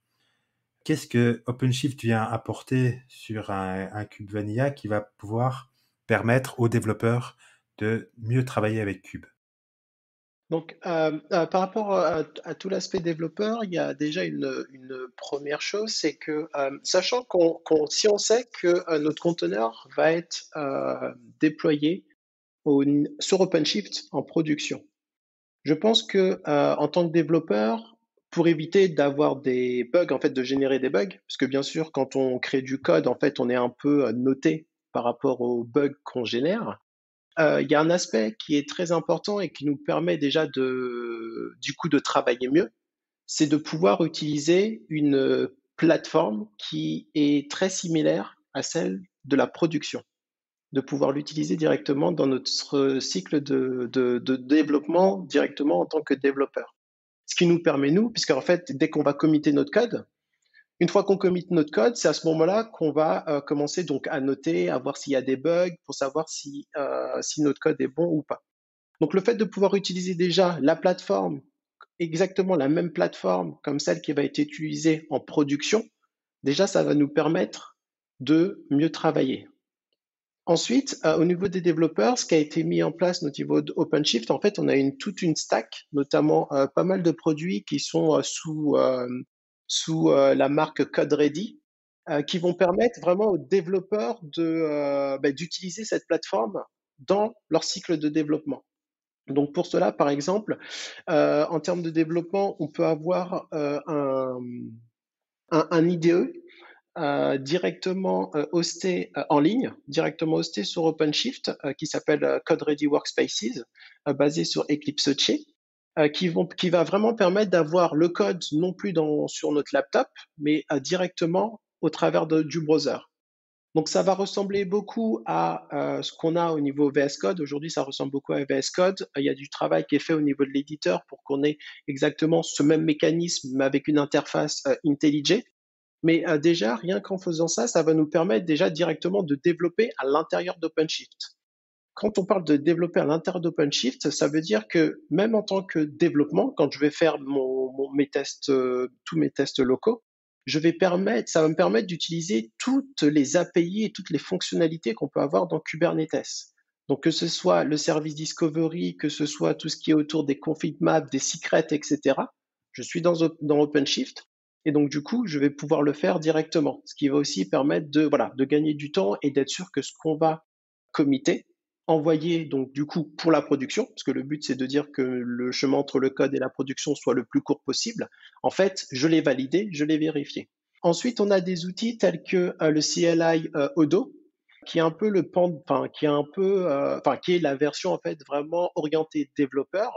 Qu'est-ce que OpenShift vient apporter sur un Kube Vanilla qui va pouvoir permettre aux développeurs de mieux travailler avec Kube? Donc, par rapport tout l'aspect développeur, il y a déjà une première chose, c'est que sachant si on sait que notre conteneur va être déployé sur OpenShift en production, je pense que en tant que développeur, pour éviter d'avoir des bugs, en fait, de générer des bugs, parce que bien sûr, quand on crée du code, en fait, on est un peu noté par rapport aux bugs qu'on génère. Il y a un aspect qui est très important et qui nous permet déjà du coup de travailler mieux, c'est de pouvoir utiliser une plateforme qui est très similaire à celle de la production, de pouvoir l'utiliser directement dans notre cycle de développement directement en tant que développeur. Ce qui nous permet, nous, puisqu'en fait, dès qu'on va committer notre code, une fois qu'on commit notre code, c'est à ce moment-là qu'on va commencer donc à noter, à voir s'il y a des bugs, pour savoir si notre code est bon ou pas. Donc le fait de pouvoir utiliser déjà la plateforme, exactement la même plateforme comme celle qui va être utilisée en production, déjà ça va nous permettre de mieux travailler. Ensuite, au niveau des développeurs, ce qui a été mis en place au niveau d'OpenShift, en fait, on a toute une stack, notamment pas mal de produits qui sont sous la marque CodeReady, qui vont permettre vraiment aux développeurs d'utiliser cette plateforme dans leur cycle de développement. Donc pour cela, par exemple, en termes de développement, on peut avoir un IDE directement hosté en ligne, directement hosté sur OpenShift, qui s'appelle Code Ready Workspaces, basé sur Eclipse qui va vraiment permettre d'avoir le code non plus sur notre laptop, mais directement au travers du browser. Donc ça va ressembler beaucoup à ce qu'on a au niveau VS Code. Aujourd'hui, ça ressemble beaucoup à VS Code. Il y a du travail qui est fait au niveau de l'éditeur pour qu'on ait exactement ce même mécanisme, mais avec une interface IntelliJ. Mais déjà, rien qu'en faisant ça, ça va nous permettre déjà directement de développer à l'intérieur d'OpenShift. Quand on parle de développer à l'intérieur d'OpenShift, ça veut dire que même en tant que développement, quand je vais faire mes tests, tous mes tests locaux, ça va me permettre d'utiliser toutes les API et toutes les fonctionnalités qu'on peut avoir dans Kubernetes. Donc que ce soit le service discovery, que ce soit tout ce qui est autour des config maps, des secrets, etc. Je suis dans OpenShift et donc du coup, je vais pouvoir le faire directement, ce qui va aussi permettre de gagner du temps et d'être sûr que ce qu'on va committer, envoyer donc du coup pour la production, parce que le but c'est de dire que le chemin entre le code et la production soit le plus court possible. En fait, je l'ai validé, je l'ai vérifié. Ensuite, on a des outils tels que le CLI Odo, qui est un peu qui est la version en fait vraiment orientée développeur,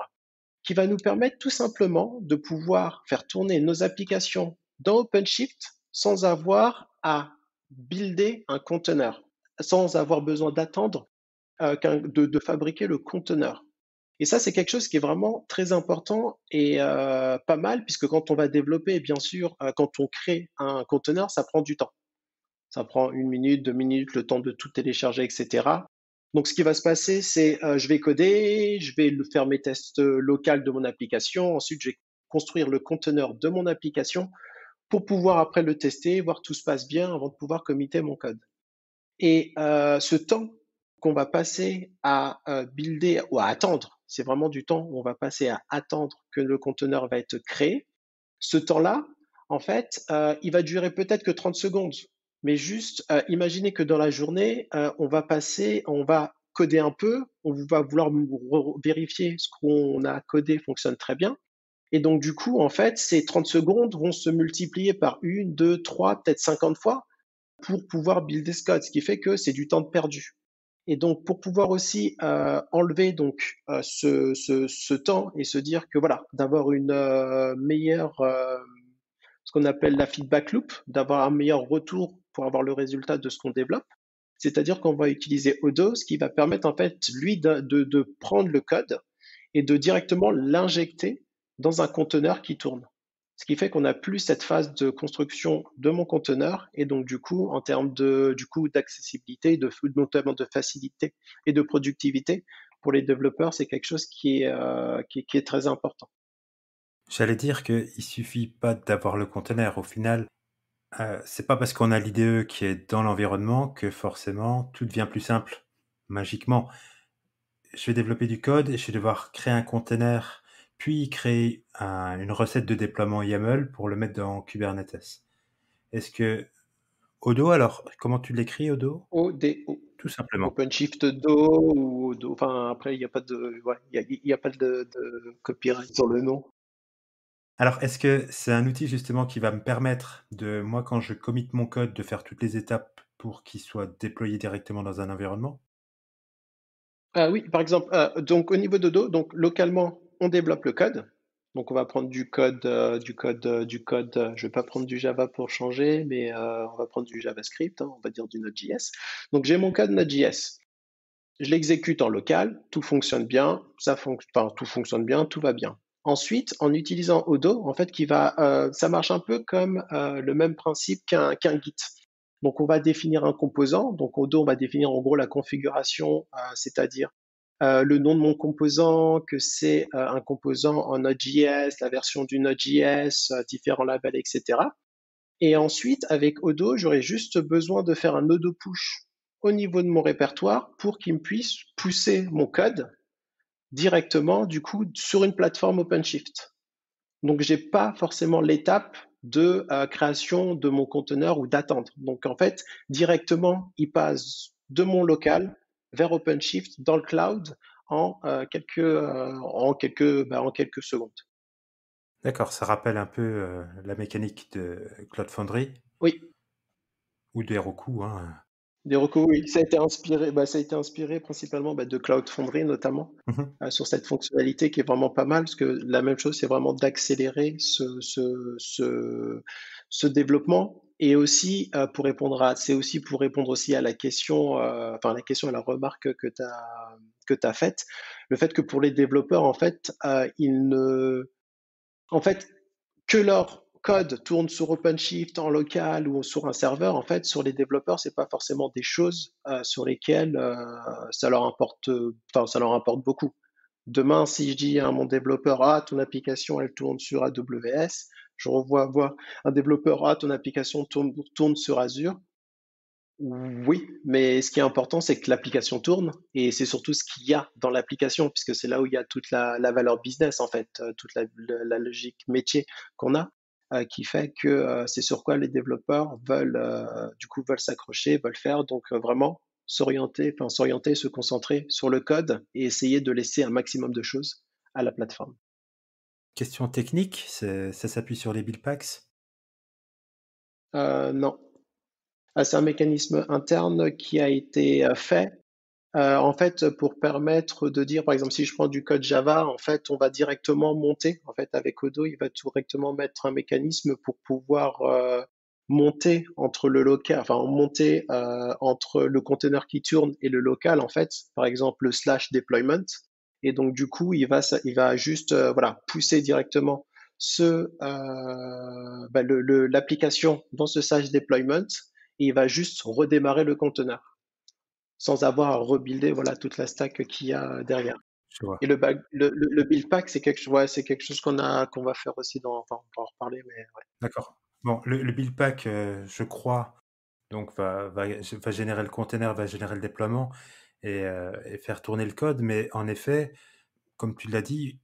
qui va nous permettre tout simplement de pouvoir faire tourner nos applications dans OpenShift sans avoir à builder un conteneur, sans avoir besoin d'attendre de fabriquer le conteneur. Et ça, c'est quelque chose qui est vraiment très important et pas mal, puisque quand on va développer, bien sûr, quand on crée un conteneur, ça prend du temps. Ça prend 1 minute, 2 minutes, le temps de tout télécharger, etc. Donc, ce qui va se passer, c'est je vais coder, je vais faire mes tests locaux de mon application. Ensuite, je vais construire le conteneur de mon application pour pouvoir après le tester, voir tout se passe bien avant de pouvoir committer mon code. Et ce temps qu'on va passer à builder ou à attendre, c'est vraiment du temps où on va passer à attendre que le conteneur va être créé. Ce temps-là, en fait, il va durer peut-être que 30 secondes, mais juste imaginez que dans la journée, on va coder un peu, on va vouloir vérifier ce qu'on a codé fonctionne très bien. Et donc, du coup, en fait, ces 30 secondes vont se multiplier par 1, 2, 3, peut-être 50 fois pour pouvoir builder ce code, ce qui fait que c'est du temps de perdu. Et donc, pour pouvoir aussi enlever donc ce temps et se dire que voilà, d'avoir une meilleure, ce qu'on appelle la feedback loop, d'avoir un meilleur retour pour avoir le résultat de ce qu'on développe. C'est-à-dire qu'on va utiliser Odo, ce qui va permettre en fait lui de prendre le code et de directement l'injecter dans un conteneur qui tourne. Ce qui fait qu'on n'a plus cette phase de construction de mon conteneur et donc du coup, en termes d'accessibilité, notamment de facilité et de productivité pour les développeurs, c'est quelque chose qui est très important. J'allais dire qu'il suffit pas d'avoir le conteneur. Au final, c'est pas parce qu'on a l'IDE qui est dans l'environnement que forcément tout devient plus simple magiquement. Je vais développer du code et je vais devoir créer un container, puis créer une recette de déploiement YAML pour le mettre dans Kubernetes. Est-ce que Odo, alors, comment tu l'écris, Odo? ODO, Tout simplement. OpenShift Do ou Odo. Enfin, après, il n'y a pas il y a pas de copyright sur le nom. Alors, est-ce que c'est un outil justement qui va me permettre de, moi, quand je commit mon code, de faire toutes les étapes pour qu'il soit déployé directement dans un environnement? Ah oui, par exemple, donc au niveau de Do, donc localement, on développe le code. Donc on va prendre je vais pas prendre du Java pour changer, mais on va prendre du JavaScript, hein, on va dire du Node.js. Donc j'ai mon code Node.js. Je l'exécute en local, tout fonctionne bien, tout fonctionne bien, tout va bien. Ensuite, en utilisant Odo, en fait, ça marche un peu comme le même principe qu'un Git. Donc, on va définir un composant. Donc, Odo, on va définir en gros la configuration, c'est-à-dire le nom de mon composant, que c'est un composant en Node.js, la version du Node.js, différents labels, etc. Et ensuite, avec Odo, j'aurais juste besoin de faire un Odo push au niveau de mon répertoire pour qu'il me puisse pousser mon code directement, du coup, sur une plateforme OpenShift. Donc, j'ai pas forcément l'étape de création de mon conteneur ou d'attendre. Donc, en fait, directement, il passe de mon local vers OpenShift dans le cloud en quelques secondes. D'accord, ça rappelle un peu la mécanique de Cloud Foundry Oui, ou de Heroku, hein. des recours, oui. Ça a été inspiré principalement de Cloud Foundry notamment Mhm. sur cette fonctionnalité qui est vraiment pas mal parce que la même chose, c'est vraiment d'accélérer ce développement et aussi c'est aussi pour répondre aussi à la question, enfin à la remarque que tu as faite, le fait que pour les développeurs, en fait, en fait, que leur code tourne sur OpenShift en local ou sur un serveur, en fait, sur les développeurs, c'est pas forcément des choses sur lesquelles ça leur importe beaucoup. Demain, si je dis à mon développeur, ah, ton application, elle tourne sur AWS, je revois voir un développeur, ah, ton application tourne sur Azure. Oui, mais ce qui est important, c'est que l'application tourne et c'est surtout ce qu'il y a dans l'application, puisque c'est là où il y a toute la valeur business, en fait, toute la logique métier qu'on a, qui fait que c'est sur quoi les développeurs veulent s'accrocher, veulent faire. Donc vraiment s'orienter, se concentrer sur le code et essayer de laisser un maximum de choses à la plateforme. Question technique, ça s'appuie sur les build packs. Non. C'est un mécanisme interne qui a été fait en fait, pour permettre de dire, par exemple, si je prends du code Java, en fait, on va directement monter. En fait, avec Odo, il va directement mettre un mécanisme pour pouvoir monter entre le local, enfin monter entre le conteneur qui tourne et le local, en fait. Par exemple, le slash deployment. Et donc, du coup, il va juste, voilà, pousser directement l'application dans ce slash deployment et il va juste redémarrer le conteneur sans avoir à rebuilder voilà, toute la stack qu'il y a derrière. Je vois. Et le build pack, c'est quelque chose qu'on va faire aussi enfin, on peut en reparler, mais ouais. D'accord. Bon, le build pack, je crois, donc va générer le container, va générer le déploiement et faire tourner le code. Mais en effet, comme tu l'as dit,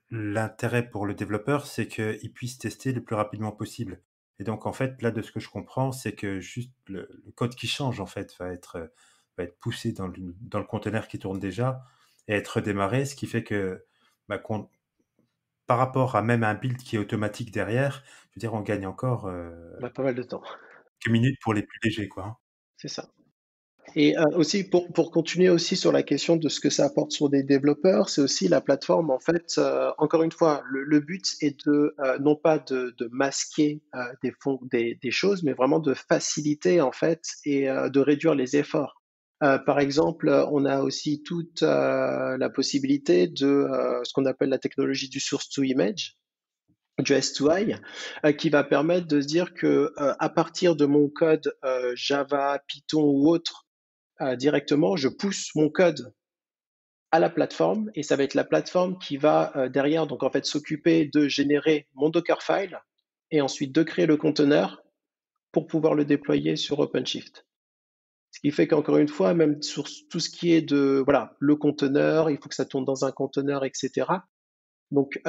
l'intérêt pour le développeur, c'est qu'il puisse tester le plus rapidement possible. Et donc, en fait, là, de ce que je comprends, c'est que juste le code qui change, en fait, va être poussé dans le container qui tourne déjà et être redémarré, ce qui fait que, par rapport à même un build qui est automatique derrière, je veux dire, on gagne encore On a pas mal de temps, quelques minutes pour les plus légers, quoi, hein. c'est ça. Et aussi, pour continuer aussi sur la question de ce que ça apporte sur des développeurs, c'est aussi la plateforme, en fait, encore une fois, le but est non pas de masquer des choses, mais vraiment de faciliter, en fait, et de réduire les efforts. Par exemple, on a aussi toute la possibilité de ce qu'on appelle la technologie du source to image, du S2I, qui va permettre de se dire que à partir de mon code Java, Python ou autre, directement, je pousse mon code à la plateforme et ça va être la plateforme qui va derrière, donc en fait, s'occuper de générer mon Dockerfile et ensuite de créer le conteneur pour pouvoir le déployer sur OpenShift. Ce qui fait qu'encore une fois, même sur tout ce qui est de, voilà, le conteneur, il faut que ça tourne dans un conteneur, etc. Donc,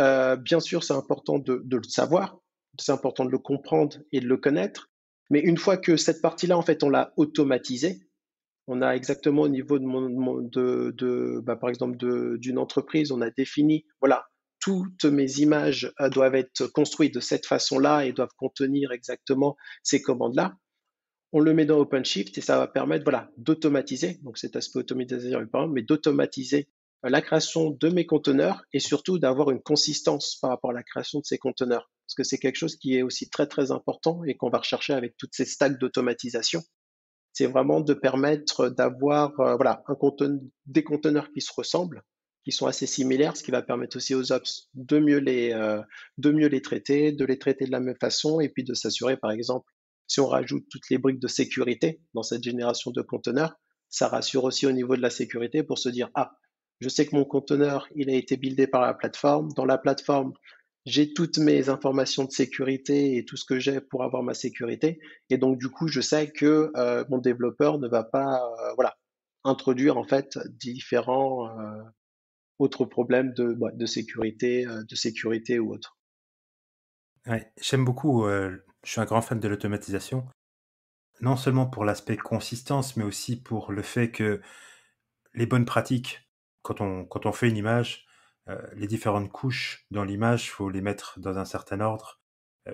bien sûr, c'est important de le savoir, c'est important de le comprendre et de le connaître. Mais une fois que cette partie-là, en fait, on l'a automatisée, on a exactement au niveau par exemple, d'une entreprise, on a défini, voilà, toutes mes images doivent être construites de cette façon-là et doivent contenir exactement ces commandes-là. On le met dans OpenShift et ça va permettre, voilà, d'automatiser, donc cet aspect automatisation, mais d'automatiser la création de mes conteneurs et surtout d'avoir une consistance par rapport à la création de ces conteneurs. Parce que c'est quelque chose qui est aussi très, très important et qu'on va rechercher avec toutes ces stacks d'automatisation, c'est vraiment de permettre d'avoir voilà, des conteneurs qui se ressemblent, qui sont assez similaires, ce qui va permettre aussi aux ops de mieux les traiter, de les traiter de la même façon, et puis de s'assurer, par exemple, si on rajoute toutes les briques de sécurité dans cette génération de conteneurs, ça rassure aussi au niveau de la sécurité pour se dire, ah, je sais que mon conteneur, il a été buildé par la plateforme. Dans la plateforme, j'ai toutes mes informations de sécurité et tout ce que j'ai pour avoir ma sécurité. Et donc, du coup, je sais que mon développeur ne va pas, voilà, introduire en fait différents autres problèmes de sécurité ou autre. Ouais, j'aime beaucoup, je suis un grand fan de l'automatisation, non seulement pour l'aspect consistance, mais aussi pour le fait que les bonnes pratiques, quand on fait une image, les différentes couches dans l'image, faut les mettre dans un certain ordre,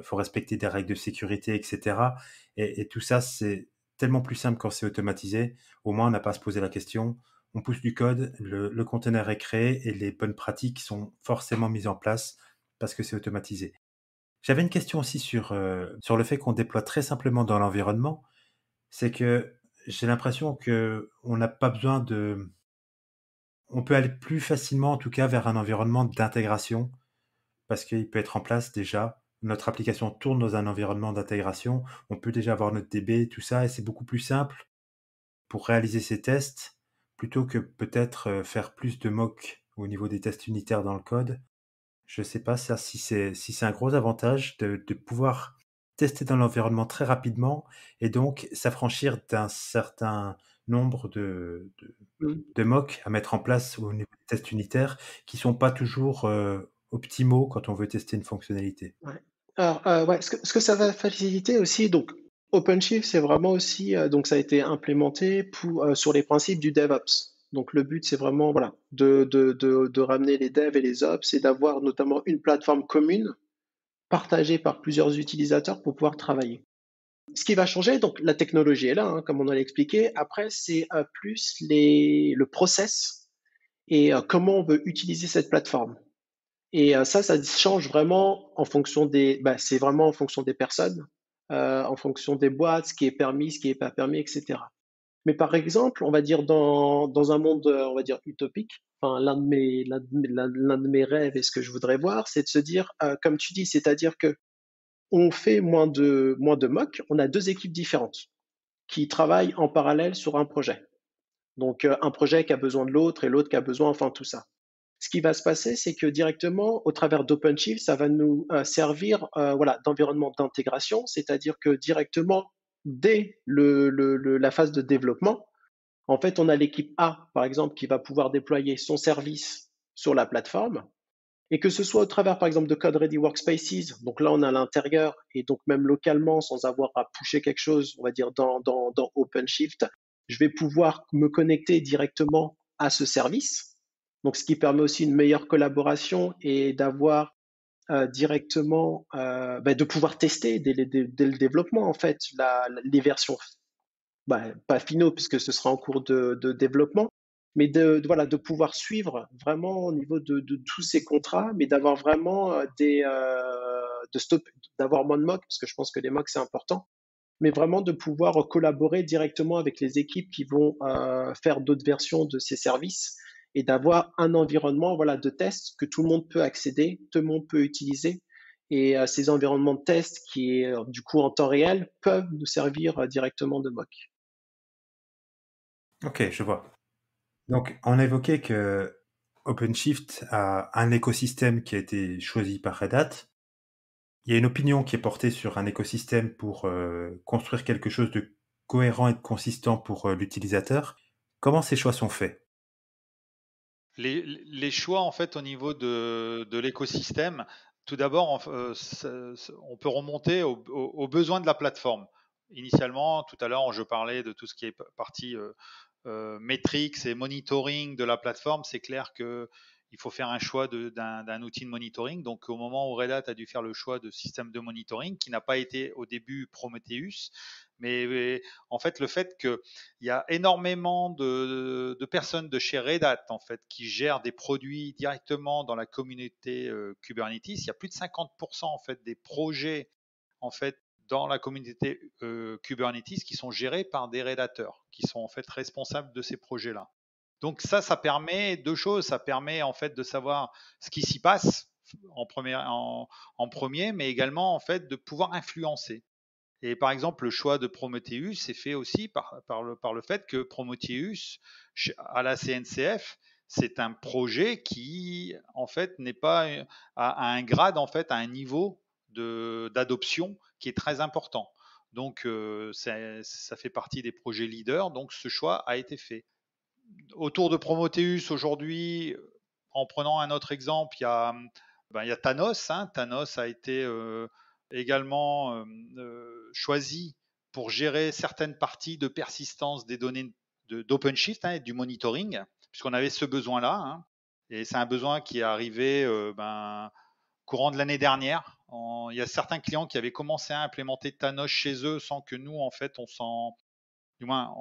faut respecter des règles de sécurité, et cetera, et tout ça, c'est tellement plus simple quand c'est automatisé. Au moins, on n'a pas à se poser la question. On pousse du code, le conteneur est créé et les bonnes pratiques sont forcément mises en place parce que c'est automatisé. J'avais une question aussi sur le fait qu'on déploie très simplement dans l'environnement. C'est que j'ai l'impression que on n'a pas besoin de on peut aller plus facilement, en tout cas, vers un environnement d'intégration parce qu'il peut être en place déjà. Notre application tourne dans un environnement d'intégration. On peut déjà avoir notre DB, tout ça, et c'est beaucoup plus simple pour réaliser ces tests plutôt que peut-être faire plus de mock au niveau des tests unitaires dans le code. Je sais pas ça si c'est un gros avantage de pouvoir tester dans l'environnement très rapidement et donc s'affranchir d'un certain nombre Mm. de mocks à mettre en place au niveau des tests unitaires qui sont pas toujours, optimaux quand on veut tester une fonctionnalité. Ouais. Alors, ouais, ce que ça va faciliter aussi, donc OpenShift, c'est vraiment aussi, donc ça a été implémenté sur les principes du DevOps. Donc le but, c'est vraiment, voilà, de ramener les devs et les ops et d'avoir notamment une plateforme commune partagée par plusieurs utilisateurs pour pouvoir travailler. Ce qui va changer, donc la technologie est là, hein, comme on a expliqué. Après, c'est plus le process et comment on veut utiliser cette plateforme. Et ça change vraiment en fonction c'est vraiment en fonction des personnes, en fonction des boîtes, ce qui est permis, ce qui est pas permis, et cetera. Mais par exemple, on va dire dans un monde, on va dire utopique, enfin l'un de mes rêves et ce que je voudrais voir, c'est de se dire, comme tu dis, c'est-à-dire que on fait moins de mock, on a 2 équipes différentes qui travaillent en parallèle sur un projet. Donc un projet qui a besoin de l'autre et l'autre qui a besoin, enfin tout ça. Ce qui va se passer, c'est que directement, au travers d'OpenShift, ça va nous servir voilà, d'environnement d'intégration, c'est-à-dire que directement, dès la phase de développement, en fait, on a l'équipe A, par exemple, qui va pouvoir déployer son service sur la plateforme, et que ce soit au travers, par exemple, de Code Ready Workspaces, donc là, on est à l'intérieur, et donc même localement, sans avoir à pusher quelque chose, on va dire, dans OpenShift, je vais pouvoir me connecter directement à ce service. Donc, ce qui permet aussi une meilleure collaboration et d'avoir directement, de pouvoir tester dès le développement, en fait, les versions, pas finaux, puisque ce sera en cours de développement, mais voilà, de pouvoir suivre vraiment au niveau de tous ces contrats, mais d'avoir vraiment de stop, d'avoir moins de mocks, parce que je pense que les mocks, c'est important, mais vraiment de pouvoir collaborer directement avec les équipes qui vont faire d'autres versions de ces services et d'avoir un environnement voilà, de test que tout le monde peut accéder, tout le monde peut utiliser. Et ces environnements de test qui est du coup en temps réel peuvent nous servir directement de mock. OK, je vois. Donc on a évoqué que OpenShift a un écosystème qui a été choisi par Red Hat. Il y a une opinion qui est portée sur un écosystème pour, construire quelque chose de cohérent et de consistant pour, l'utilisateur. Comment ces choix sont faits? Les choix, en fait, au niveau de l'écosystème, tout d'abord, on peut remonter aux besoins de la plateforme. Initialement, tout à l'heure, je parlais de tout ce qui est partie métriques et monitoring de la plateforme. C'est clair que il faut faire un choix d'un outil de monitoring. Donc, au moment où Red Hat a dû faire le choix de système de monitoring, qui n'a pas été au début Prometheus, mais en fait, le fait qu'il y a énormément de personnes de chez Red Hat en fait, qui gèrent des produits directement dans la communauté Kubernetes, il y a plus de 50% en fait, des projets en fait, dans la communauté Kubernetes qui sont gérés par des rédacteurs qui sont en fait responsables de ces projets-là. Donc ça permet deux choses. Ça permet en fait de savoir ce qui s'y passe en premier, mais également en fait de pouvoir influencer. Et par exemple, le choix de Prometheus est fait aussi par le fait que Prometheus, à la CNCF, c'est un projet qui, en fait, n'est pas à un grade, en fait, à un niveau d'adoption qui est très important. Donc, ça fait partie des projets leaders. Donc, ce choix a été fait. Autour de Prometheus, aujourd'hui, en prenant un autre exemple, il y a Thanos. Thanos a été également choisi pour gérer certaines parties de persistance des données d'OpenShift et du monitoring, puisqu'on avait ce besoin-là. Et c'est un besoin qui est arrivé courant de l'année dernière. Il y a certains clients qui avaient commencé à implémenter Thanos chez eux sans que nous, en fait, du moins,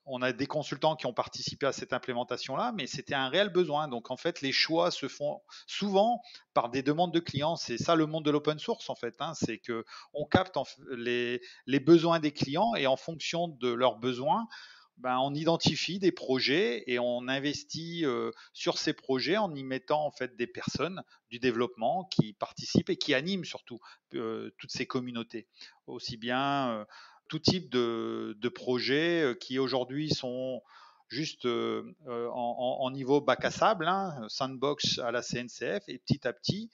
on a des consultants qui ont participé à cette implémentation-là, mais c'était un réel besoin. Donc, en fait, les choix se font souvent par des demandes de clients. C'est ça le monde de l'open source, en fait. C'est que on capte les besoins des clients et en fonction de leurs besoins, on identifie des projets et on investit sur ces projets en y mettant en fait des personnes du développement qui participent et qui animent surtout toutes ces communautés. Aussi bien tout type de projets qui aujourd'hui sont juste en niveau bac à sable, sandbox à la CNCF, et petit à petit,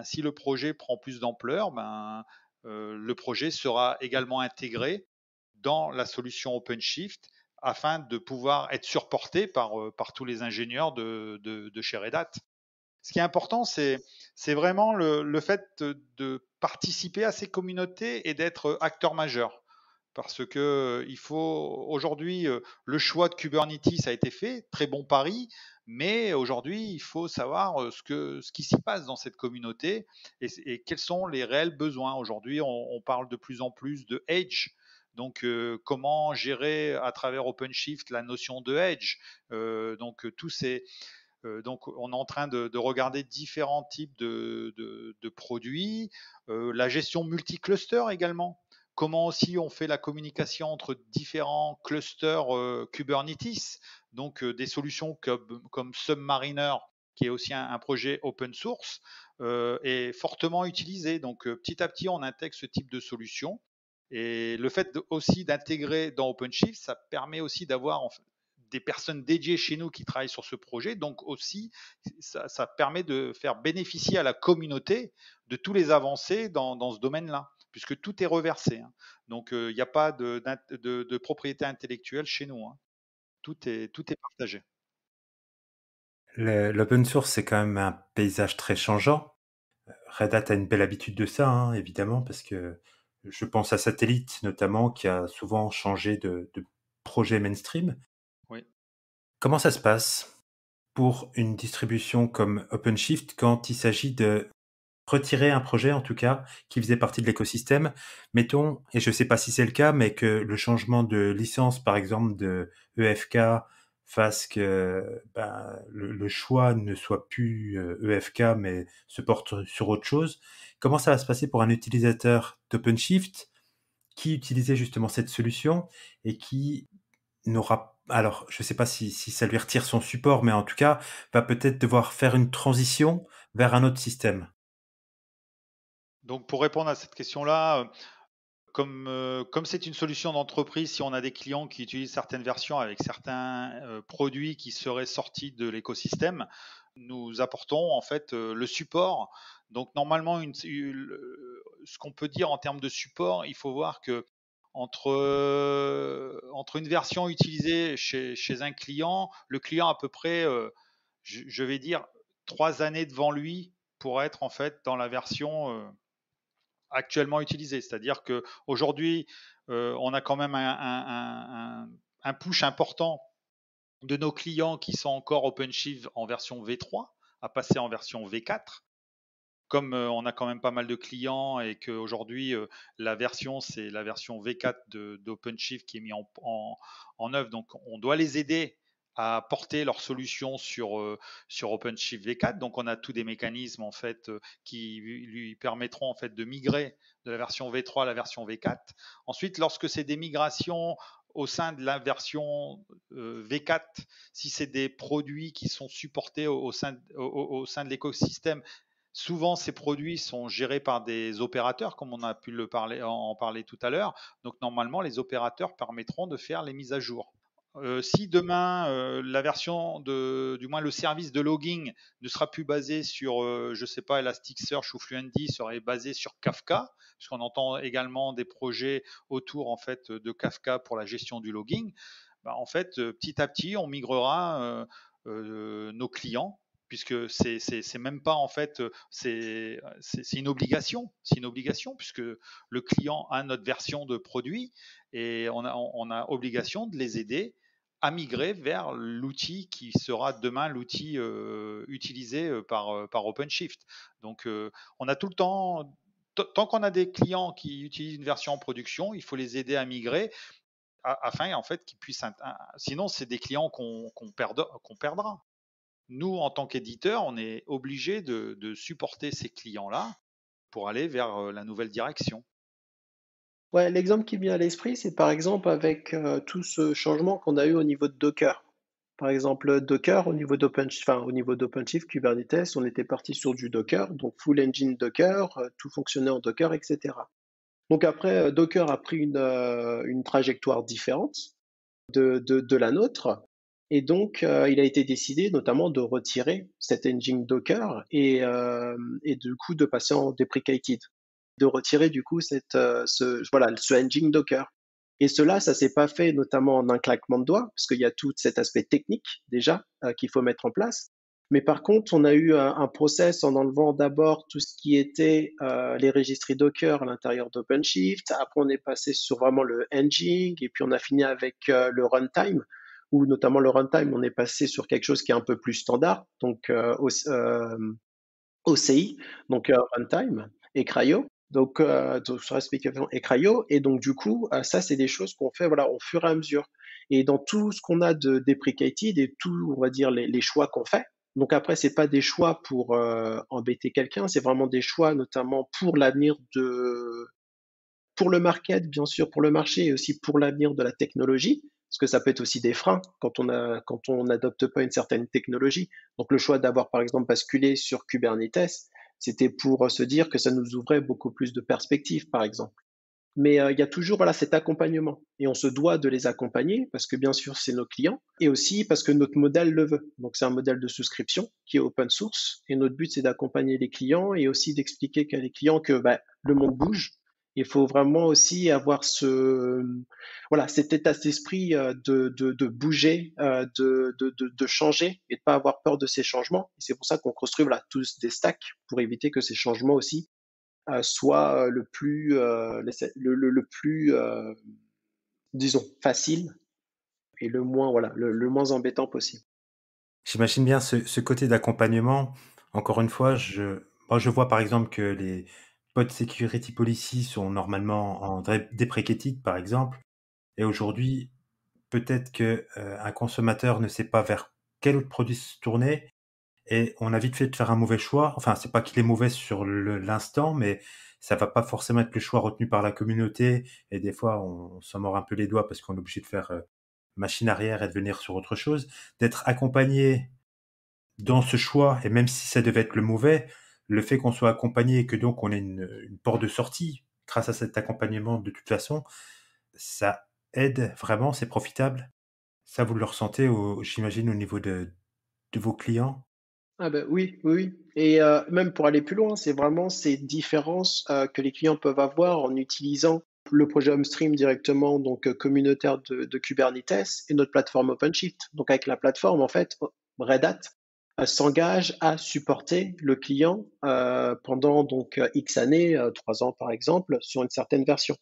si le projet prend plus d'ampleur, le projet sera également intégré dans la solution OpenShift afin de pouvoir être supporté par tous les ingénieurs de chez Red Hat. Ce qui est important, c'est vraiment le fait de participer à ces communautés et d'être acteur majeur. Parce que il faut aujourd'hui, le choix de Kubernetes a été fait, très bon pari, mais aujourd'hui, il faut savoir ce qui s'y passe dans cette communauté et quels sont les réels besoins. Aujourd'hui, on parle de plus en plus de edge. Donc, comment gérer à travers OpenShift la notion de edge. Donc, on est en train de regarder différents types de produits, la gestion multi-cluster également. Comment aussi on fait la communication entre différents clusters Kubernetes, donc des solutions comme Submariner, qui est aussi un projet open source, est fortement utilisé. Donc petit à petit, on intègre ce type de solution. Et le fait aussi d'intégrer dans OpenShift, ça permet aussi d'avoir des personnes dédiées chez nous qui travaillent sur ce projet. Donc aussi, ça permet de faire bénéficier à la communauté de tous les avancées dans ce domaine-là, puisque tout est reversé. Donc il n'y a pas de propriété intellectuelle chez nous. Tout est partagé. L'open source, c'est quand même un paysage très changeant. Red Hat a une belle habitude de ça, évidemment, parce que je pense à Satellite notamment, qui a souvent changé de projet mainstream. Oui. Comment ça se passe pour une distribution comme OpenShift quand il s'agit de retirer un projet, en tout cas, qui faisait partie de l'écosystème? Mettons, et je ne sais pas si c'est le cas, mais que le changement de licence, par exemple, de EFK fasse que le choix ne soit plus EFK, mais se porte sur autre chose. Comment ça va se passer pour un utilisateur d'OpenShift qui utilisait justement cette solution et qui n'aura, alors je ne sais pas si ça lui retire son support, mais en tout cas, va peut-être devoir faire une transition vers un autre système? Donc pour répondre à cette question-là, comme c'est une solution d'entreprise, si on a des clients qui utilisent certaines versions avec certains produits qui seraient sortis de l'écosystème, nous apportons en fait le support. Donc normalement, ce qu'on peut dire en termes de support, il faut voir que entre une version utilisée chez un client, le client a à peu près, je vais dire, 3 années devant lui pour être en fait dans la version actuellement utilisée. C'est-à-dire qu'aujourd'hui, on a quand même un push important de nos clients qui sont encore OpenShift en version V3 à passer en version V4. Comme on a quand même pas mal de clients et qu'aujourd'hui, la version, c'est la version V4 d'OpenShift qui est mise en œuvre. Donc, on doit les aider à porter leur solution sur OpenShift V4. Donc, on a tous des mécanismes en fait qui lui permettront en fait de migrer de la version V3 à la version V4. Ensuite, lorsque c'est des migrations au sein de la version V4, si c'est des produits qui sont supportés au sein de l'écosystème, souvent, ces produits sont gérés par des opérateurs, comme on a pu en parler tout à l'heure. Donc, normalement, les opérateurs permettront de faire les mises à jour. Si demain, la version du moins le service de logging ne sera plus basé sur, je sais pas, Elasticsearch ou Fluentd, serait basé sur Kafka, puisqu'on entend également des projets autour en fait de Kafka pour la gestion du logging. Bah, en fait, petit à petit, on migrera nos clients, puisque c'est même pas en fait, c'est une obligation, puisque le client a notre version de produit et on a obligation de les aider à migrer vers l'outil qui sera demain l'outil utilisé par OpenShift. Donc, on a tout le temps, tant qu'on a des clients qui utilisent une version en production, il faut les aider à migrer afin en fait qu'ils puissent. Sinon, c'est des clients qu'on perdra. Nous, en tant qu'éditeur, on est obligé de supporter ces clients-là pour aller vers la nouvelle direction. Ouais, l'exemple qui me vient à l'esprit, c'est par exemple avec tout ce changement qu'on a eu au niveau de Docker. Par exemple, Docker, au niveau d'OpenShift, Kubernetes, on était parti sur du Docker, donc full engine Docker, tout fonctionnait en Docker, etc. Donc après, Docker a pris une trajectoire différente de la nôtre, et donc il a été décidé notamment de retirer cet engine Docker et du coup de passer en deprecated, de retirer du coup ce engine Docker. Et cela, ça s'est pas fait notamment en un claquement de doigts, parce qu'il y a tout cet aspect technique déjà qu'il faut mettre en place. Mais par contre, on a eu un process en enlevant d'abord tout ce qui était les registries Docker à l'intérieur d'OpenShift. Après, on est passé sur vraiment le engine, et puis on a fini avec le runtime, où notamment le runtime, on est passé sur quelque chose qui est un peu plus standard, donc OCI, donc runtime et CRI-O. Donc sur explication et CRI-O. Et donc du coup, ça c'est des choses qu'on fait voilà au fur et à mesure. Et dans tout ce qu'on a de deprecated et tout, on va dire les choix qu'on fait. Donc après, c'est pas des choix pour embêter quelqu'un, c'est vraiment des choix notamment pour l'avenir pour le market, bien sûr, pour le marché et aussi pour l'avenir de la technologie, parce que ça peut être aussi des freins quand on n'adopte pas une certaine technologie. Donc le choix d'avoir par exemple basculé sur Kubernetes, c'était pour se dire que ça nous ouvrait beaucoup plus de perspectives, par exemple. Mais il y a toujours voilà, cet accompagnement et on se doit de les accompagner parce que bien sûr c'est nos clients et aussi parce que notre modèle le veut. Donc c'est un modèle de souscription qui est open source et notre but c'est d'accompagner les clients et aussi d'expliquer qu'à les clients que bah, le monde bouge. Il faut vraiment aussi avoir voilà, cet état d'esprit de bouger, de changer et de pas avoir peur de ces changements. Et c'est pour ça qu'on construit voilà, tous des stacks pour éviter que ces changements aussi soit le plus, disons, facile et le moins, voilà, le moins embêtant possible. J'imagine bien ce côté d'accompagnement. Encore une fois, moi, je vois par exemple que les pod security policy sont normalement en deprecated, par exemple. Et aujourd'hui, peut-être que un consommateur ne sait pas vers quel autre produit se tourner et on a vite fait de faire un mauvais choix. Enfin, c'est pas qu'il est mauvais sur l'instant, mais ça va pas forcément être le choix retenu par la communauté. Et des fois, on s'en mord un peu les doigts parce qu'on est obligé de faire machine arrière et de venir sur autre chose. D'être accompagné dans ce choix, et même si ça devait être le mauvais, le fait qu'on soit accompagné et que donc on ait une porte de sortie grâce à cet accompagnement de toute façon, ça aide vraiment, c'est profitable. Ça, vous le ressentez, j'imagine, au niveau de vos clients. Ah ben oui, oui, oui. Et même pour aller plus loin, c'est vraiment ces différences que les clients peuvent avoir en utilisant le projet Homestream directement, donc communautaire de Kubernetes et notre plateforme OpenShift. Donc avec la plateforme, en fait, Red Hat s'engage à supporter le client pendant donc X années, 3 ans par exemple, sur une certaine version.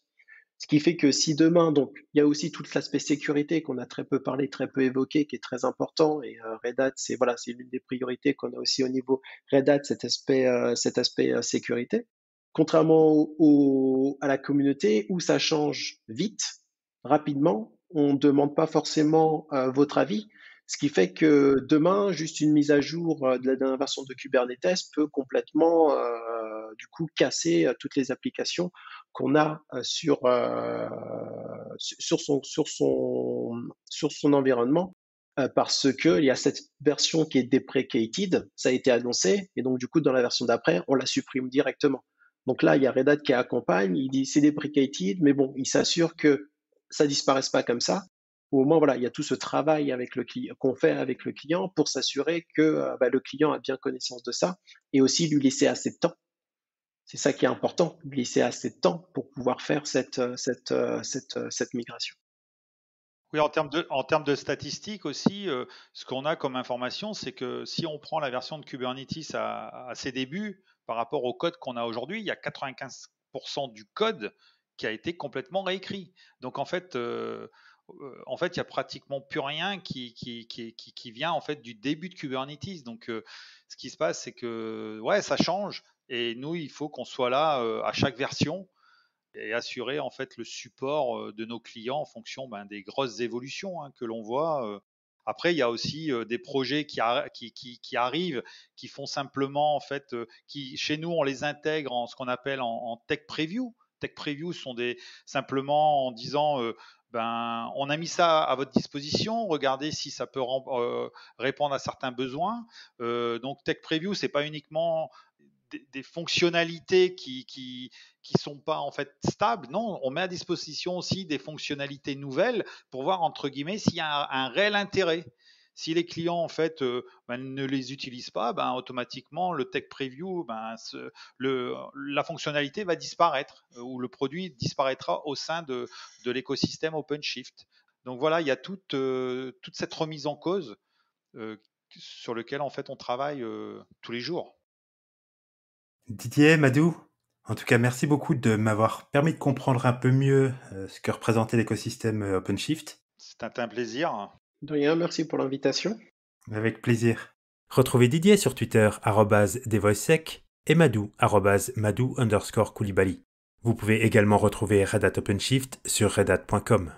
Ce qui fait que si demain, donc, il y a aussi tout l'aspect sécurité qu'on a très peu parlé, très peu évoqué, qui est très important. Et Red Hat, c'est voilà, c'est l'une des priorités qu'on a aussi au niveau Red Hat, cet aspect sécurité. Contrairement à la communauté où ça change vite, rapidement, on ne demande pas forcément votre avis. Ce qui fait que demain, juste une mise à jour de la dernière version de Kubernetes peut complètement, du coup, casser toutes les applications qu'on a sur son environnement parce qu'il y a cette version qui est deprecated, ça a été annoncé, et donc du coup dans la version d'après, on la supprime directement. Donc là, il y a Red Hat qui accompagne, il dit c'est deprecated, mais bon, il s'assure que ça disparaisse pas comme ça, au moins, voilà, il y a tout ce travail avec le client qu'on fait avec le client pour s'assurer que le client a bien connaissance de ça et aussi lui laisser assez de temps. C'est ça qui est important, lui laisser assez de temps pour pouvoir faire cette migration. Oui, en termes de statistiques aussi, ce qu'on a comme information, c'est que si on prend la version de Kubernetes à ses débuts par rapport au code qu'on a aujourd'hui, il y a 95% du code qui a été complètement réécrit. Donc en fait, il y a pratiquement plus rien qui vient en fait du début de Kubernetes. Donc, ce qui se passe, c'est que ouais, ça change. Et nous, il faut qu'on soit là à chaque version et assurer en fait le support de nos clients en fonction des grosses évolutions que l'on voit. Après, il y a aussi des projets qui arrivent, qui font simplement en fait, qui chez nous on les intègre en ce qu'on appelle en tech preview. Tech preview sont simplement en disant on a mis ça à votre disposition, regardez si ça peut répondre à certains besoins. Donc tech preview, c'est pas uniquement des fonctionnalités qui sont pas en fait stables. Non, on met à disposition aussi des fonctionnalités nouvelles pour voir entre guillemets s'il y a un réel intérêt. Si les clients en fait ne les utilisent pas, automatiquement le tech preview, la fonctionnalité va disparaître ou le produit disparaîtra au sein de l'écosystème OpenShift. Donc voilà, il y a toute cette remise en cause sur lequel en fait on travaille tous les jours. Didier, Madou, en tout cas, merci beaucoup de m'avoir permis de comprendre un peu mieux ce que représentait l'écosystème OpenShift. C'était un plaisir. De rien, merci pour l'invitation. Avec plaisir. Retrouvez Didier sur Twitter @devoicesec et Madou @madou_Koulibaly. Vous pouvez également retrouver Red Hat OpenShift sur redhat.com.